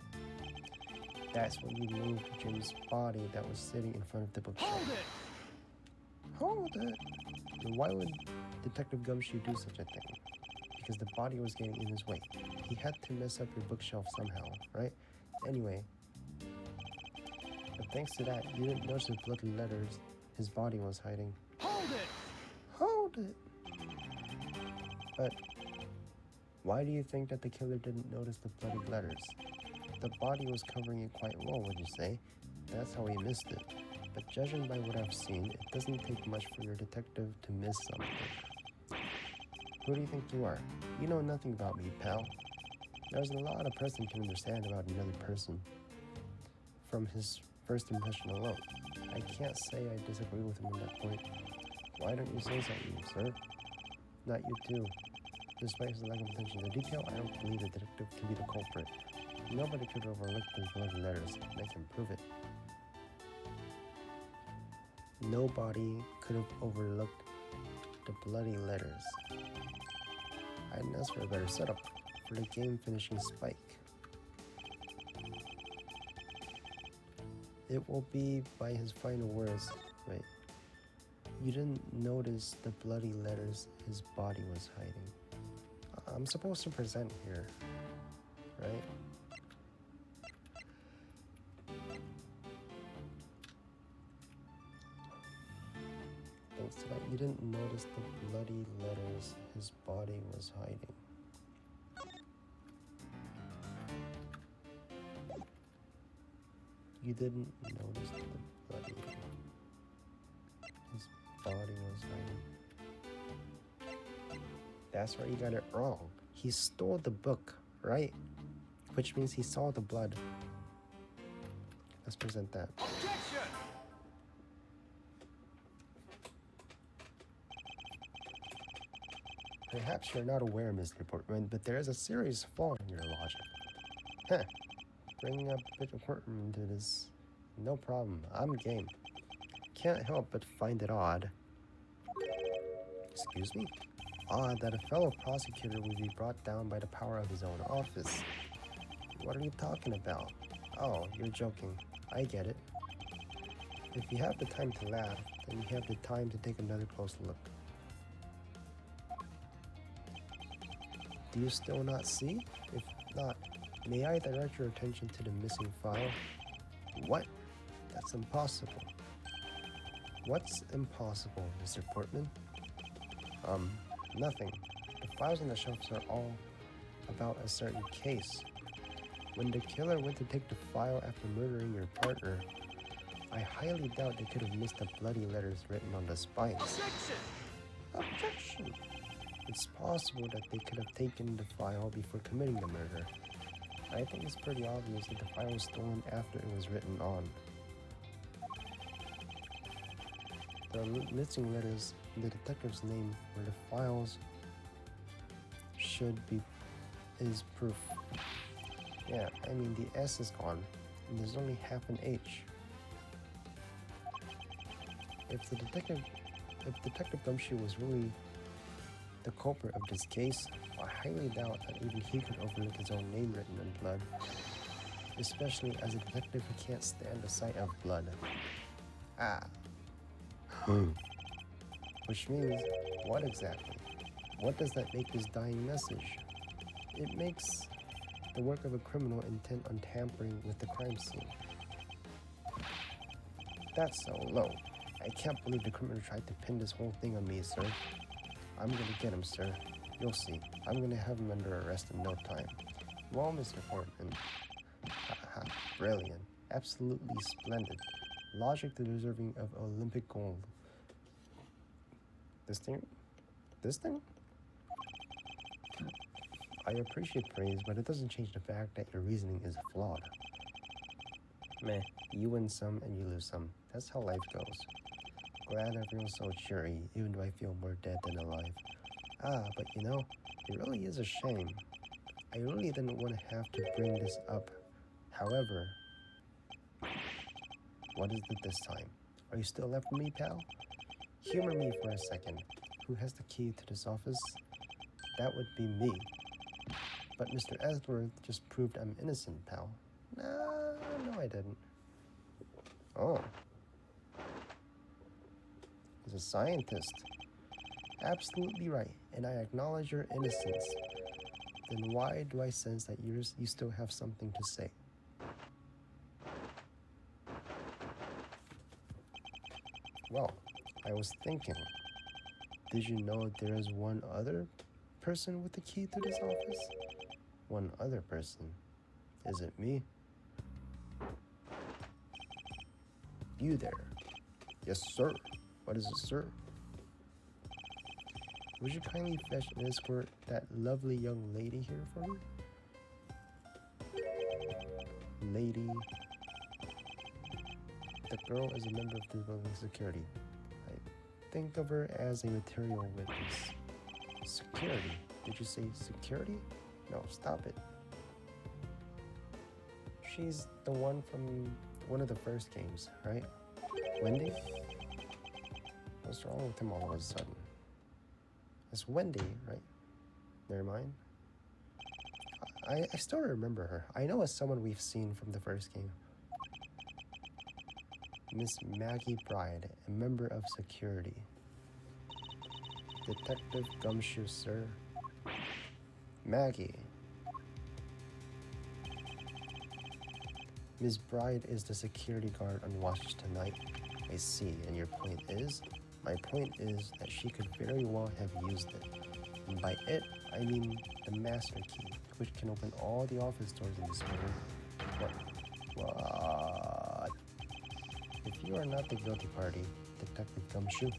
That's when you moved Jim's body that was sitting in front of the bookshelf. Hold it! Then why would Detective Gumshoe do such a thing? Because the body was getting in his way. He had to mess up your bookshelf somehow, right? Anyway, but thanks to that, you didn't notice the bloody letters his body was hiding. Hold it! Hold it! But why do you think that the killer didn't notice the bloody letters? The body was covering it quite well, would you say? That's how he missed it. But judging by what I've seen, it doesn't take much for your detective to miss something. Who do you think you are? You know nothing about me, pal. There's a lot a person can understand about another person from his first impression alone. I can't say I disagree with him on that point. Why don't you say something, sir? Not you too. Despite his lack of attention to detail, I don't believe the detective to be the culprit. Nobody could overlook those bloody letters, and I can prove it. Nobody could have overlooked the bloody letters. I'd ask for a better setup for the game-finishing spike. It will be by his final words. Wait. You didn't notice the bloody letters his body was hiding. I'm supposed to present here, right? Thanks to that, you didn't notice the bloody letters his body was hiding. You didn't notice the bloody his body was hiding. That's where you got it wrong. He stole the book, right? Which means he saw the blood. Let's present that. Objection! Perhaps you're not aware, Mr. Portman, but there is a serious flaw in your logic. Heh. Bringing up a bit of courtroom into this. No problem. I'm game. Can't help but find it odd. Excuse me? Odd that a fellow prosecutor would be brought down by the power of his own office. What are you talking about? Oh, you're joking. I get it. If you have the time to laugh, then you have the time to take another close look. Do you still not see? If not, may I direct your attention to the missing file? What? That's impossible. What's impossible, Mr. Portman? Nothing. The files on the shelves are all about a certain case. When the killer went to take the file after murdering your partner, I highly doubt they could have missed the bloody letters written on the spines. Objection! Objection! It's possible that they could have taken the file before committing the murder. I think it's pretty obvious that the file was stolen after it was written on. The missing letters in the detective's name where the files should be is proof. Yeah, I mean the S is gone, and there's only half an H. If Detective Gumshoe was really the culprit of this case, I highly doubt that even he could overlook his own name written in blood, especially as a detective who can't stand the sight of blood. Ah. Which means, what exactly? What does that make this dying message? It makes the work of a criminal intent on tampering with the crime scene. That's so low. I can't believe the criminal tried to pin this whole thing on me, sir. I'm gonna get him, sir. You'll see. I'm gonna have him under arrest in no time. Well, Mr. Portman. Haha, brilliant. Absolutely splendid. Logic deserving of Olympic gold. This thing? I appreciate praise, but it doesn't change the fact that your reasoning is flawed. Meh, you win some and you lose some. That's how life goes. Glad everyone's so cheery, even though I feel more dead than alive. Ah, but you know, it really is a shame. I really didn't want to have to bring this up. However, what is it this time? Are you still left with me, pal? Humor me for a second. Who has the key to this office? That would be me. But Mr. Edgeworth just proved I'm innocent, pal. No, I didn't. Oh. He's a scientist. Absolutely right, and I acknowledge your innocence. Then why do I sense that you still have something to say? Well, I was thinking, did you know there is one other person with the key to this office? One other person. Is it me? You there? Yes, sir. What is it, sir? Would you kindly fetch and escort that lovely young lady here for me? Lady. The girl is a member of the building security. I think of her as a material witness. Security? Did you say security? No, stop it. She's the one from one of the first games, right? Wendy? What's wrong with him all of a sudden? It's Wendy, right? Never mind. I still remember her. I know it's someone we've seen from the first game. Miss Maggie Bride, a member of security. Detective Gumshoe, sir. Maggie. Miss Bride is the security guard on watch tonight. I see, and your point is? My point is that she could very well have used it. And by it, I mean the master key, which can open all the office doors in this building. What? If you are not the guilty party, Detective Gumshoe,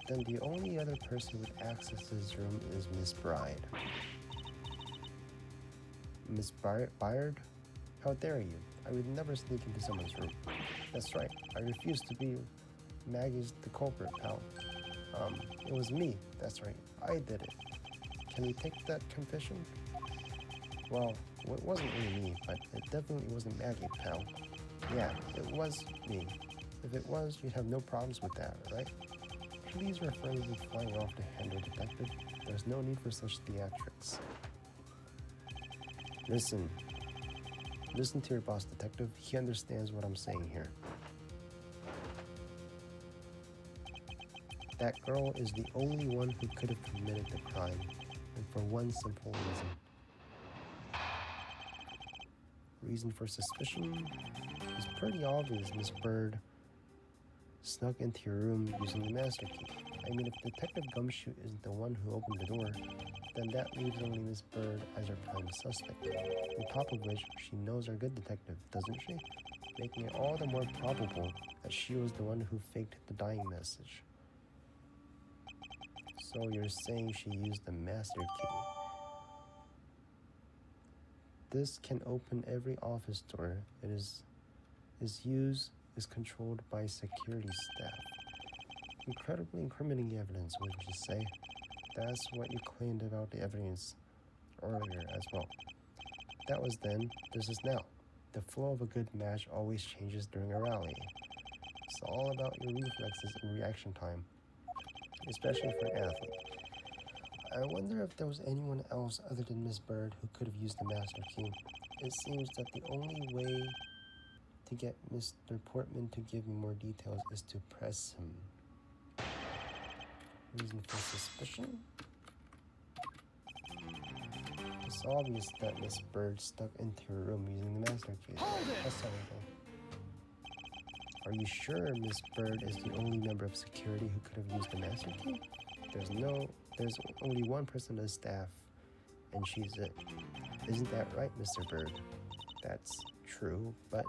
then the only other person with access to this room is Miss Bride. Miss Byard? How dare you? I would never sneak into someone's room. That's right, I refuse to be Maggie's the culprit, pal. It was me, that's right, I did it. Can we take that confession? Well, it wasn't really me, but it definitely wasn't Maggie, pal. Yeah, it was me. If it was, you'd have no problems with that, right? Please refrain from flying off the handle, detective. There's no need for such theatrics. Listen to your boss, detective. He understands what I'm saying here. That girl is the only one who could have committed the crime, and for one simple reason. Reason for suspicion is pretty obvious. Miss Bird snuck into your room using the master key. I mean, if Detective Gumshoe isn't the one who opened the door, then that leaves only Miss Bird as our prime suspect. On top of which, she knows our good detective, doesn't she? Making it all the more probable that she was the one who faked the dying message. So you're saying she used the master key. This can open every office door. It is controlled by security staff. Incredibly incriminating evidence, wouldn't you say? That's what you claimed about the evidence earlier as well. That was then, this is now. The flow of a good match always changes during a rally. It's all about your reflexes and reaction time, especially for an athlete. I wonder if there was anyone else other than Miss Bird who could have used the master key. It seems that the only way to get Mr. Portman to give me more details is to press him. Reason for suspicion? It's obvious that Miss Bird stuck into her room using the master key. That's everything. Are you sure Miss Bird is the only member of security who could have used the master key? There's only one person on the staff, and she's it. Isn't that right, Mr. Bird? That's true, but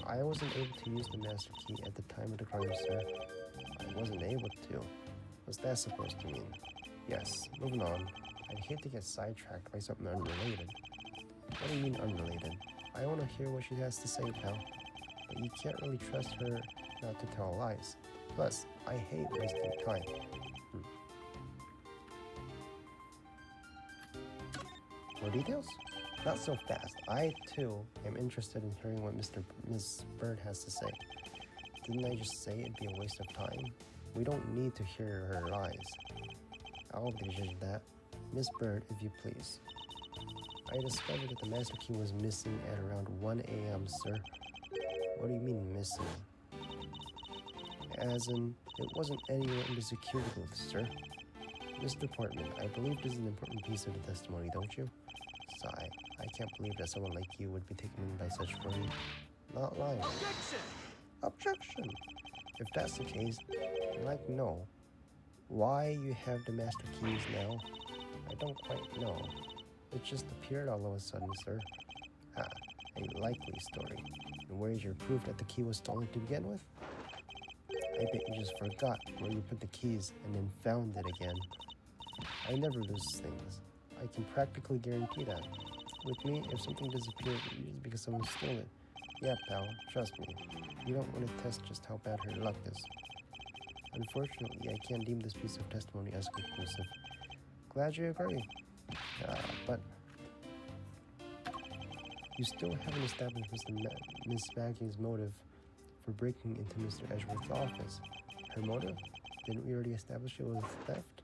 I wasn't able to use the master key at the time of the crime, sir. I wasn't able to. What's that supposed to mean? Yes, moving on. I'd hate to get sidetracked by something unrelated. What do you mean unrelated? I want to hear what she has to say, pal. But you can't really trust her not to tell lies. Plus, I hate wasting time. More details? Not so fast. I, too, am interested in hearing what Miss Bird has to say. Didn't I just say it'd be a waste of time? We don't need to hear her lies. I'll be judging that. Miss Bird, if you please. I discovered that the master key was missing at around 1 a.m., sir. What do you mean, missing? As in, it wasn't anywhere in the security booth, sir. Mr. Portman, I believe this is an important piece of the testimony, don't you? Sigh. I can't believe that someone like you would be taken in by such worry. Not lying. Objection! Objection! If that's the case, I'd like to know why you have the master keys now. I don't quite know. It just appeared all of a sudden, sir. Ah, a likely story. And where's your proof that the key was stolen to begin with? I bet you just forgot where you put the keys and then found it again. I never lose things. I can practically guarantee that. With me, if something disappears, it's usually because someone stole it. Yeah, pal, trust me. You don't want to test just how bad her luck is. Unfortunately, I can't deem this piece of testimony as conclusive. Glad you agree. But you still haven't established Miss Maggie's motive for breaking into Mr. Edgeworth's office. her motive? Didn't we already establish it was theft?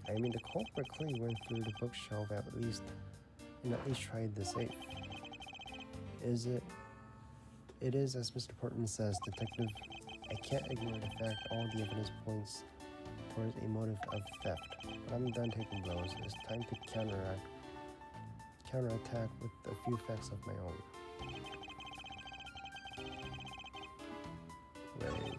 I mean, the culprit clearly went through the bookshelf and at least tried the safe. It is, as Mr. Portman says, Detective, I can't ignore the fact all the evidence points towards a motive of theft. But I'm done taking blows. It's time to counterattack with a few facts of my own. Wait.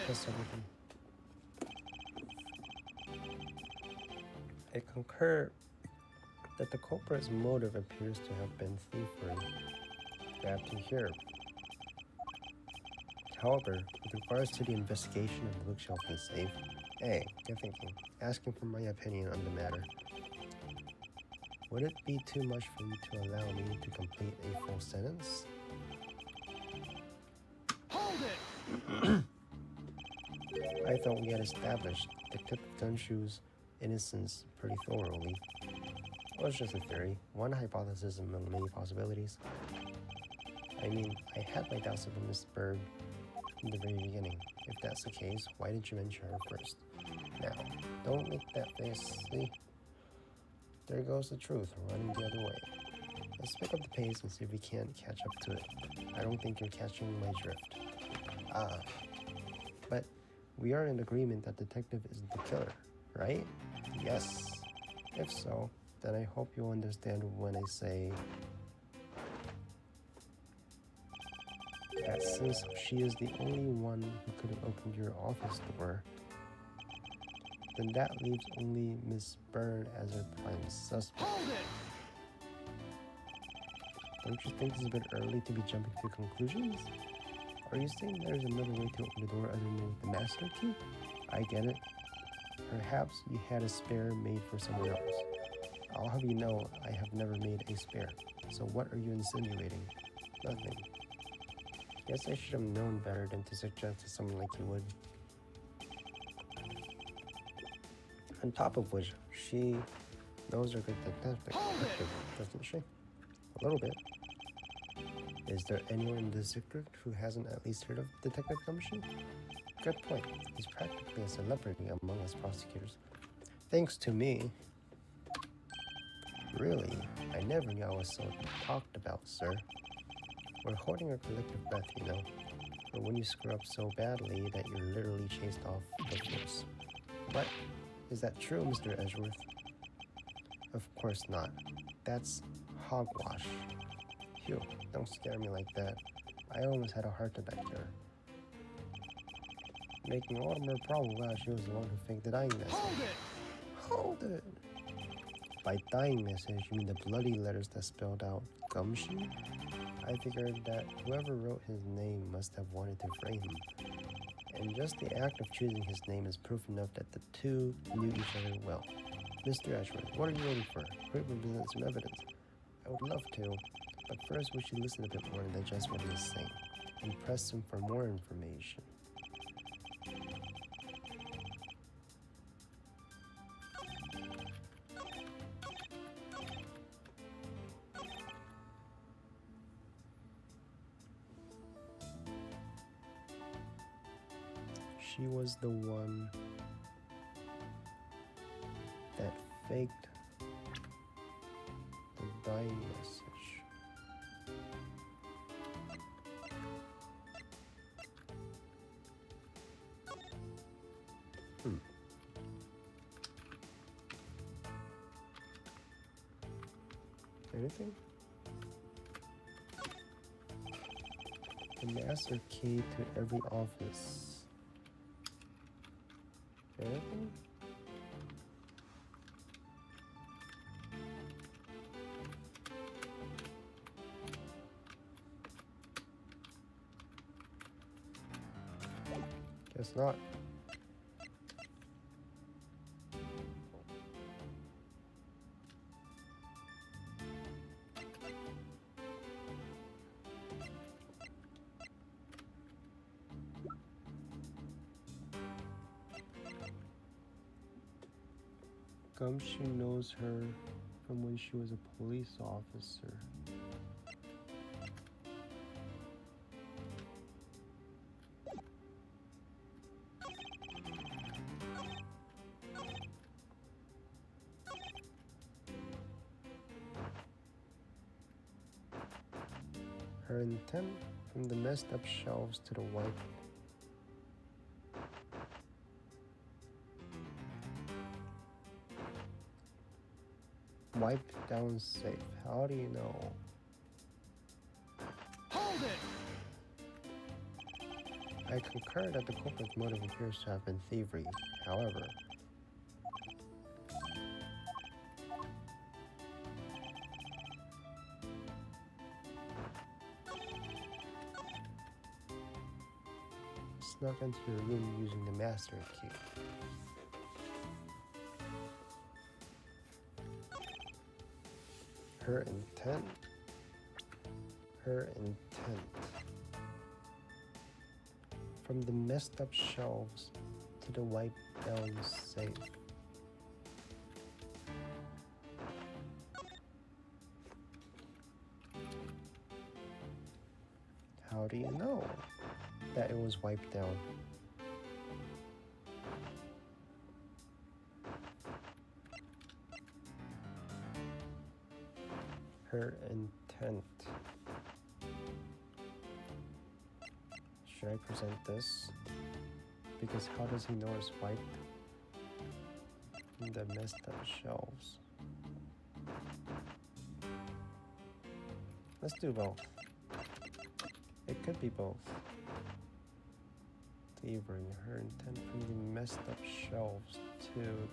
Press everything. I concur that the culprit's motive appears to have been thievery. Glad to hear. However, with regards to the investigation of the bookshelf and safe, hey, good thinking. Asking for my opinion on the matter. Would it be too much for you to allow me to complete a full sentence? Hold it! I thought we had established Detective Gumshoe's innocence pretty thoroughly. It was just a theory, one hypothesis among many possibilities. I mean, I had my doubts about Miss Bird from the very beginning. If that's the case, why didn't you mention her first? Now, don't make that face, see? There goes the truth, running the other way. Let's pick up the pace and see if we can't catch up to it. I don't think you're catching my drift. But we are in agreement that Detective isn't the killer, right? Yes. If so, then I hope you'll understand when I say that since she is the only one who could have opened your office door, then that leaves only Miss Byrne as her prime suspect. Hold it! Don't you think it's a bit early to be jumping to conclusions? Are you saying there's another way to open the door other than with the master key? I get it. Perhaps you had a spare made for someone else. I'll have you know I have never made a spare. So what are you insinuating? Nothing. Guess I should have known better than to suggest to someone like you would. On top of which, she knows her good detective, doesn't she? A little bit. Is there anyone in the district who hasn't at least heard of Detective Gumshoe? Good point. He's practically a celebrity among us prosecutors. Thanks to me. Really? I never knew I was so talked about, sir. We're holding our collective breath, you know. For when you screw up so badly that you're literally chased off the force. What? Is that true, Mr. Edgeworth? Of course not. That's hogwash. Phew, don't scare me like that. I almost had a heart attack there. Making all the more probable that she was the one who faked the dying message. Hold it! Hold it! By dying message, you mean the bloody letters that spelled out Gumshoe? I figured that whoever wrote his name must have wanted to frame him. And just the act of choosing his name is proof enough that the two knew each other well. Mr. Edgeworth, what are you waiting for? Hurry to present some evidence. I would love to, but first we should listen a bit more and digest what he is saying, and press him for more information. She was the one that faked the dying message. Anything? The master key to every office. Anything? Guess not. Gumshoe knows her from when she was a police officer. Her intent, from the messed up shelves to the wiped down safe. How do you know? Hold it! I concur that the culprit's motive appears to have been thievery. However, snuck into your room using the master key. Her intent. From the messed up shelves to the wiped down safe. How do you know that it was wiped down? Her intent. Should I present this? Because how does he know it's wiped? In the messed up shelves. Let's do both. It could be both. Thievery, her intent from the messed up shelves to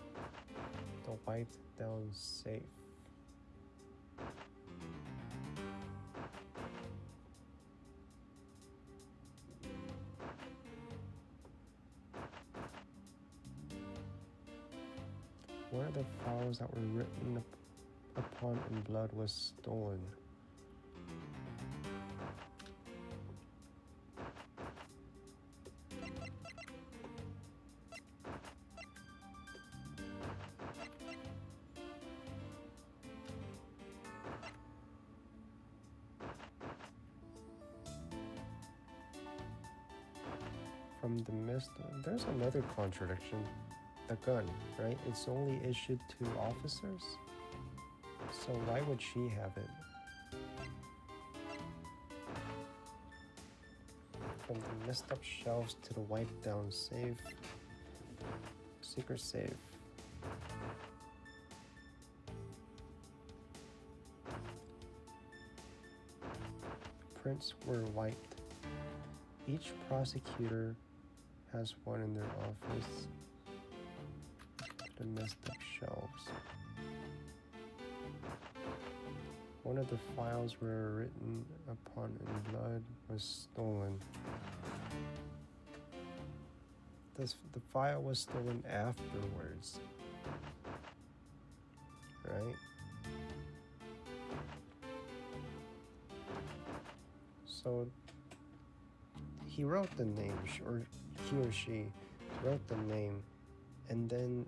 the wiped down safe. One of the files that were written upon in blood was stolen. From the mist, there's another contradiction. The gun, right? It's only issued to officers? So why would she have it? From the messed up shelves to the wiped down safe. Secret safe. Prints were wiped. Each prosecutor has one in their office. The messed up shelves. One of the files were written upon in blood was stolen. The file was stolen afterwards, right? So he wrote the name, or he or she wrote the name, and then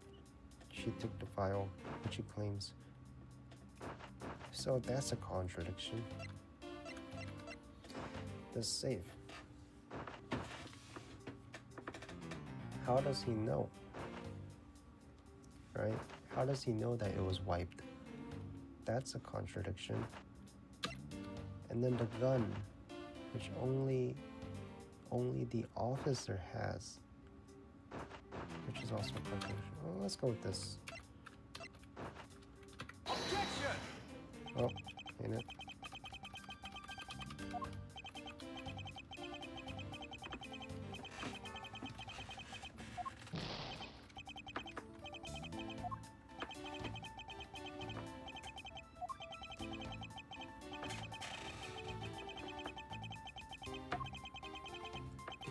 she took the file, which she claims. So that's a contradiction. The safe. How does he know? Right? How does he know that it was wiped? That's a contradiction. And then the gun, which only the officer has, which is also a contradiction. Well, let's go with this. Objection! Oh, ain't it?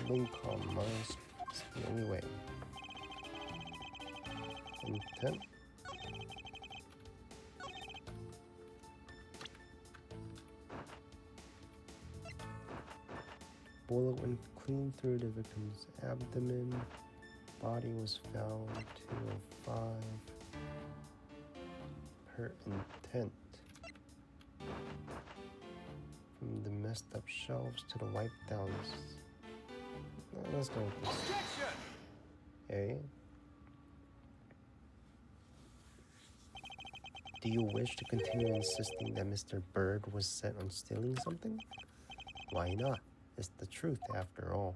Lincoln minus the only way. Intent. Bullet went clean through the victim's abdomen. Body was found 205. her intent. From the messed up shelves to the wiped out lists. Let's go with this. Objection! Okay. Do you wish to continue insisting that Mr. Bird was set on stealing something? Why not? It's the truth after all.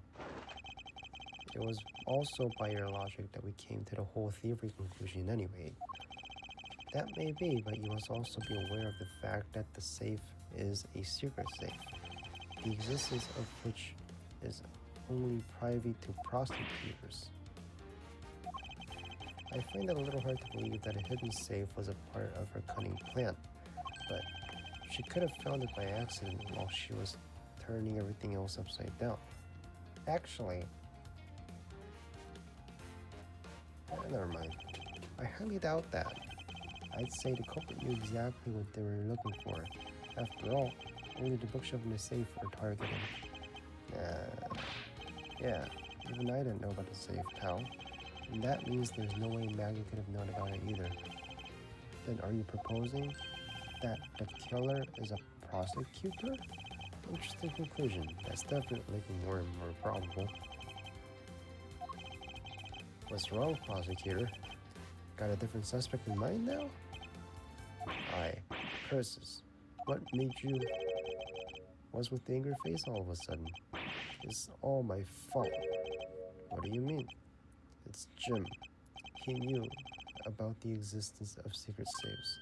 It was also by your logic that we came to the whole theory conclusion anyway. That may be, but you must also be aware of the fact that the safe is a secret safe, the existence of which is only private to prosecutors. I find it a little hard to believe that a hidden safe was a part of her cunning plan, but she could have found it by accident while she was turning everything else upside down. Actually, never mind. I highly doubt that. I'd say the culprit knew exactly what they were looking for. After all, only the bookshelf and the safe were targeted. Yeah, even I didn't know about the safe, pal. And that means there's no way Maggie could have known about it either. Then are you proposing that the killer is a prosecutor? Interesting conclusion. That's definitely looking more and more probable. What's wrong, prosecutor? Got a different suspect in mind now? Aye. Curses. What made you... What's with the angry face all of a sudden? It's all my fault. What do you mean? It's Jim. He knew about the existence of secret safes.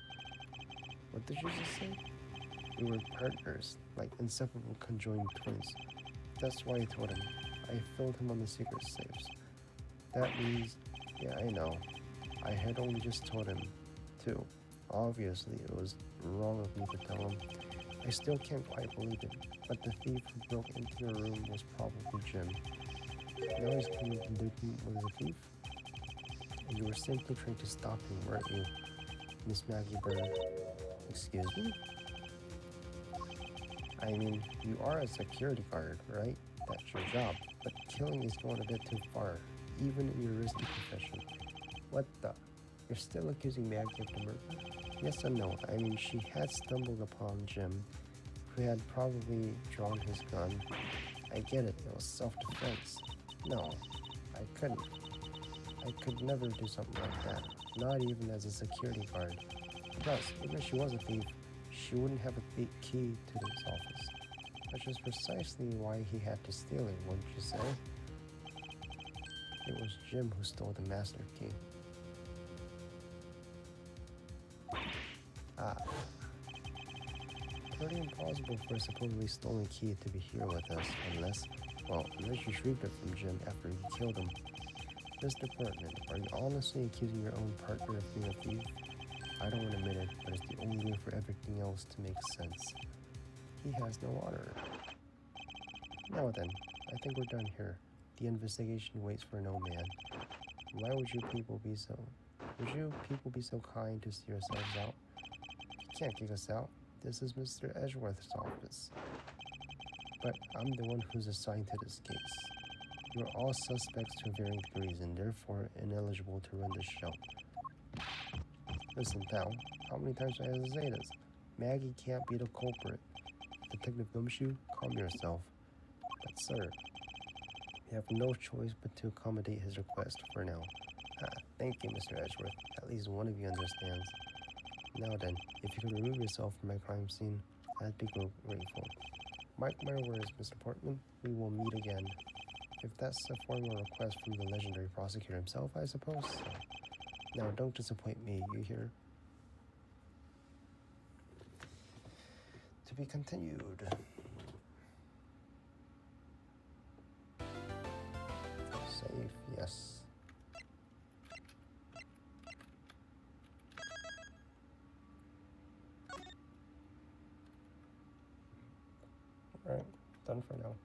What did you just say? We were partners, like inseparable conjoined twins. That's why I told him. I filled him on the secret safes. That means, yeah, I know. I had only just told him, too. Obviously, it was wrong of me to tell him. I still can't quite believe it, but the thief who broke into the room was probably Jim. Now he's coming to do was a thief? And you were simply trying to stop him, weren't you, Miss Maggie Bird? Excuse me? I mean, you are a security guard, right? That's your job. But killing is going a bit too far, even in your risky profession. What the? You're still accusing Maggie of the murder? Yes and no. I mean, she had stumbled upon Jim, who had probably drawn his gun. I get it. It was self-defense. No, I couldn't. I could never do something like that. Not even as a security guard. Plus, even if she was a thief, she wouldn't have a key to this office. Which is precisely why he had to steal it, wouldn't you say? It was Jim who stole the master key. Pretty impossible for a supposedly stolen key to be here with us, unless you retrieved it from Jim after he killed him. Mr. Portman, are you honestly accusing your own partner of being a thief? I don't want to admit it, but it's the only way for everything else to make sense. He has no honor. Now then, I think we're done here. The investigation waits for no man. Why would you people be so kind to see yourselves out? You can't kick us out. This is Mr. Edgeworth's office. But I'm the one who's assigned to this case. You're all suspects to varying degrees and therefore ineligible to run the show. Listen, pal, how many times do I have to say this? Maggie can't be the culprit. Detective Gumshoe, calm yourself. But sir, we have no choice but to accommodate his request for now. Thank you, Mr. Edgeworth. At least one of you understands. Now then, if you could remove yourself from my crime scene, I'd be grateful. Mark my words, Mr. Portman, we will meet again. If that's a formal request from the legendary prosecutor himself, I suppose so. Now, don't disappoint me, you hear? To be continued. Save, yes. Alright, done for now.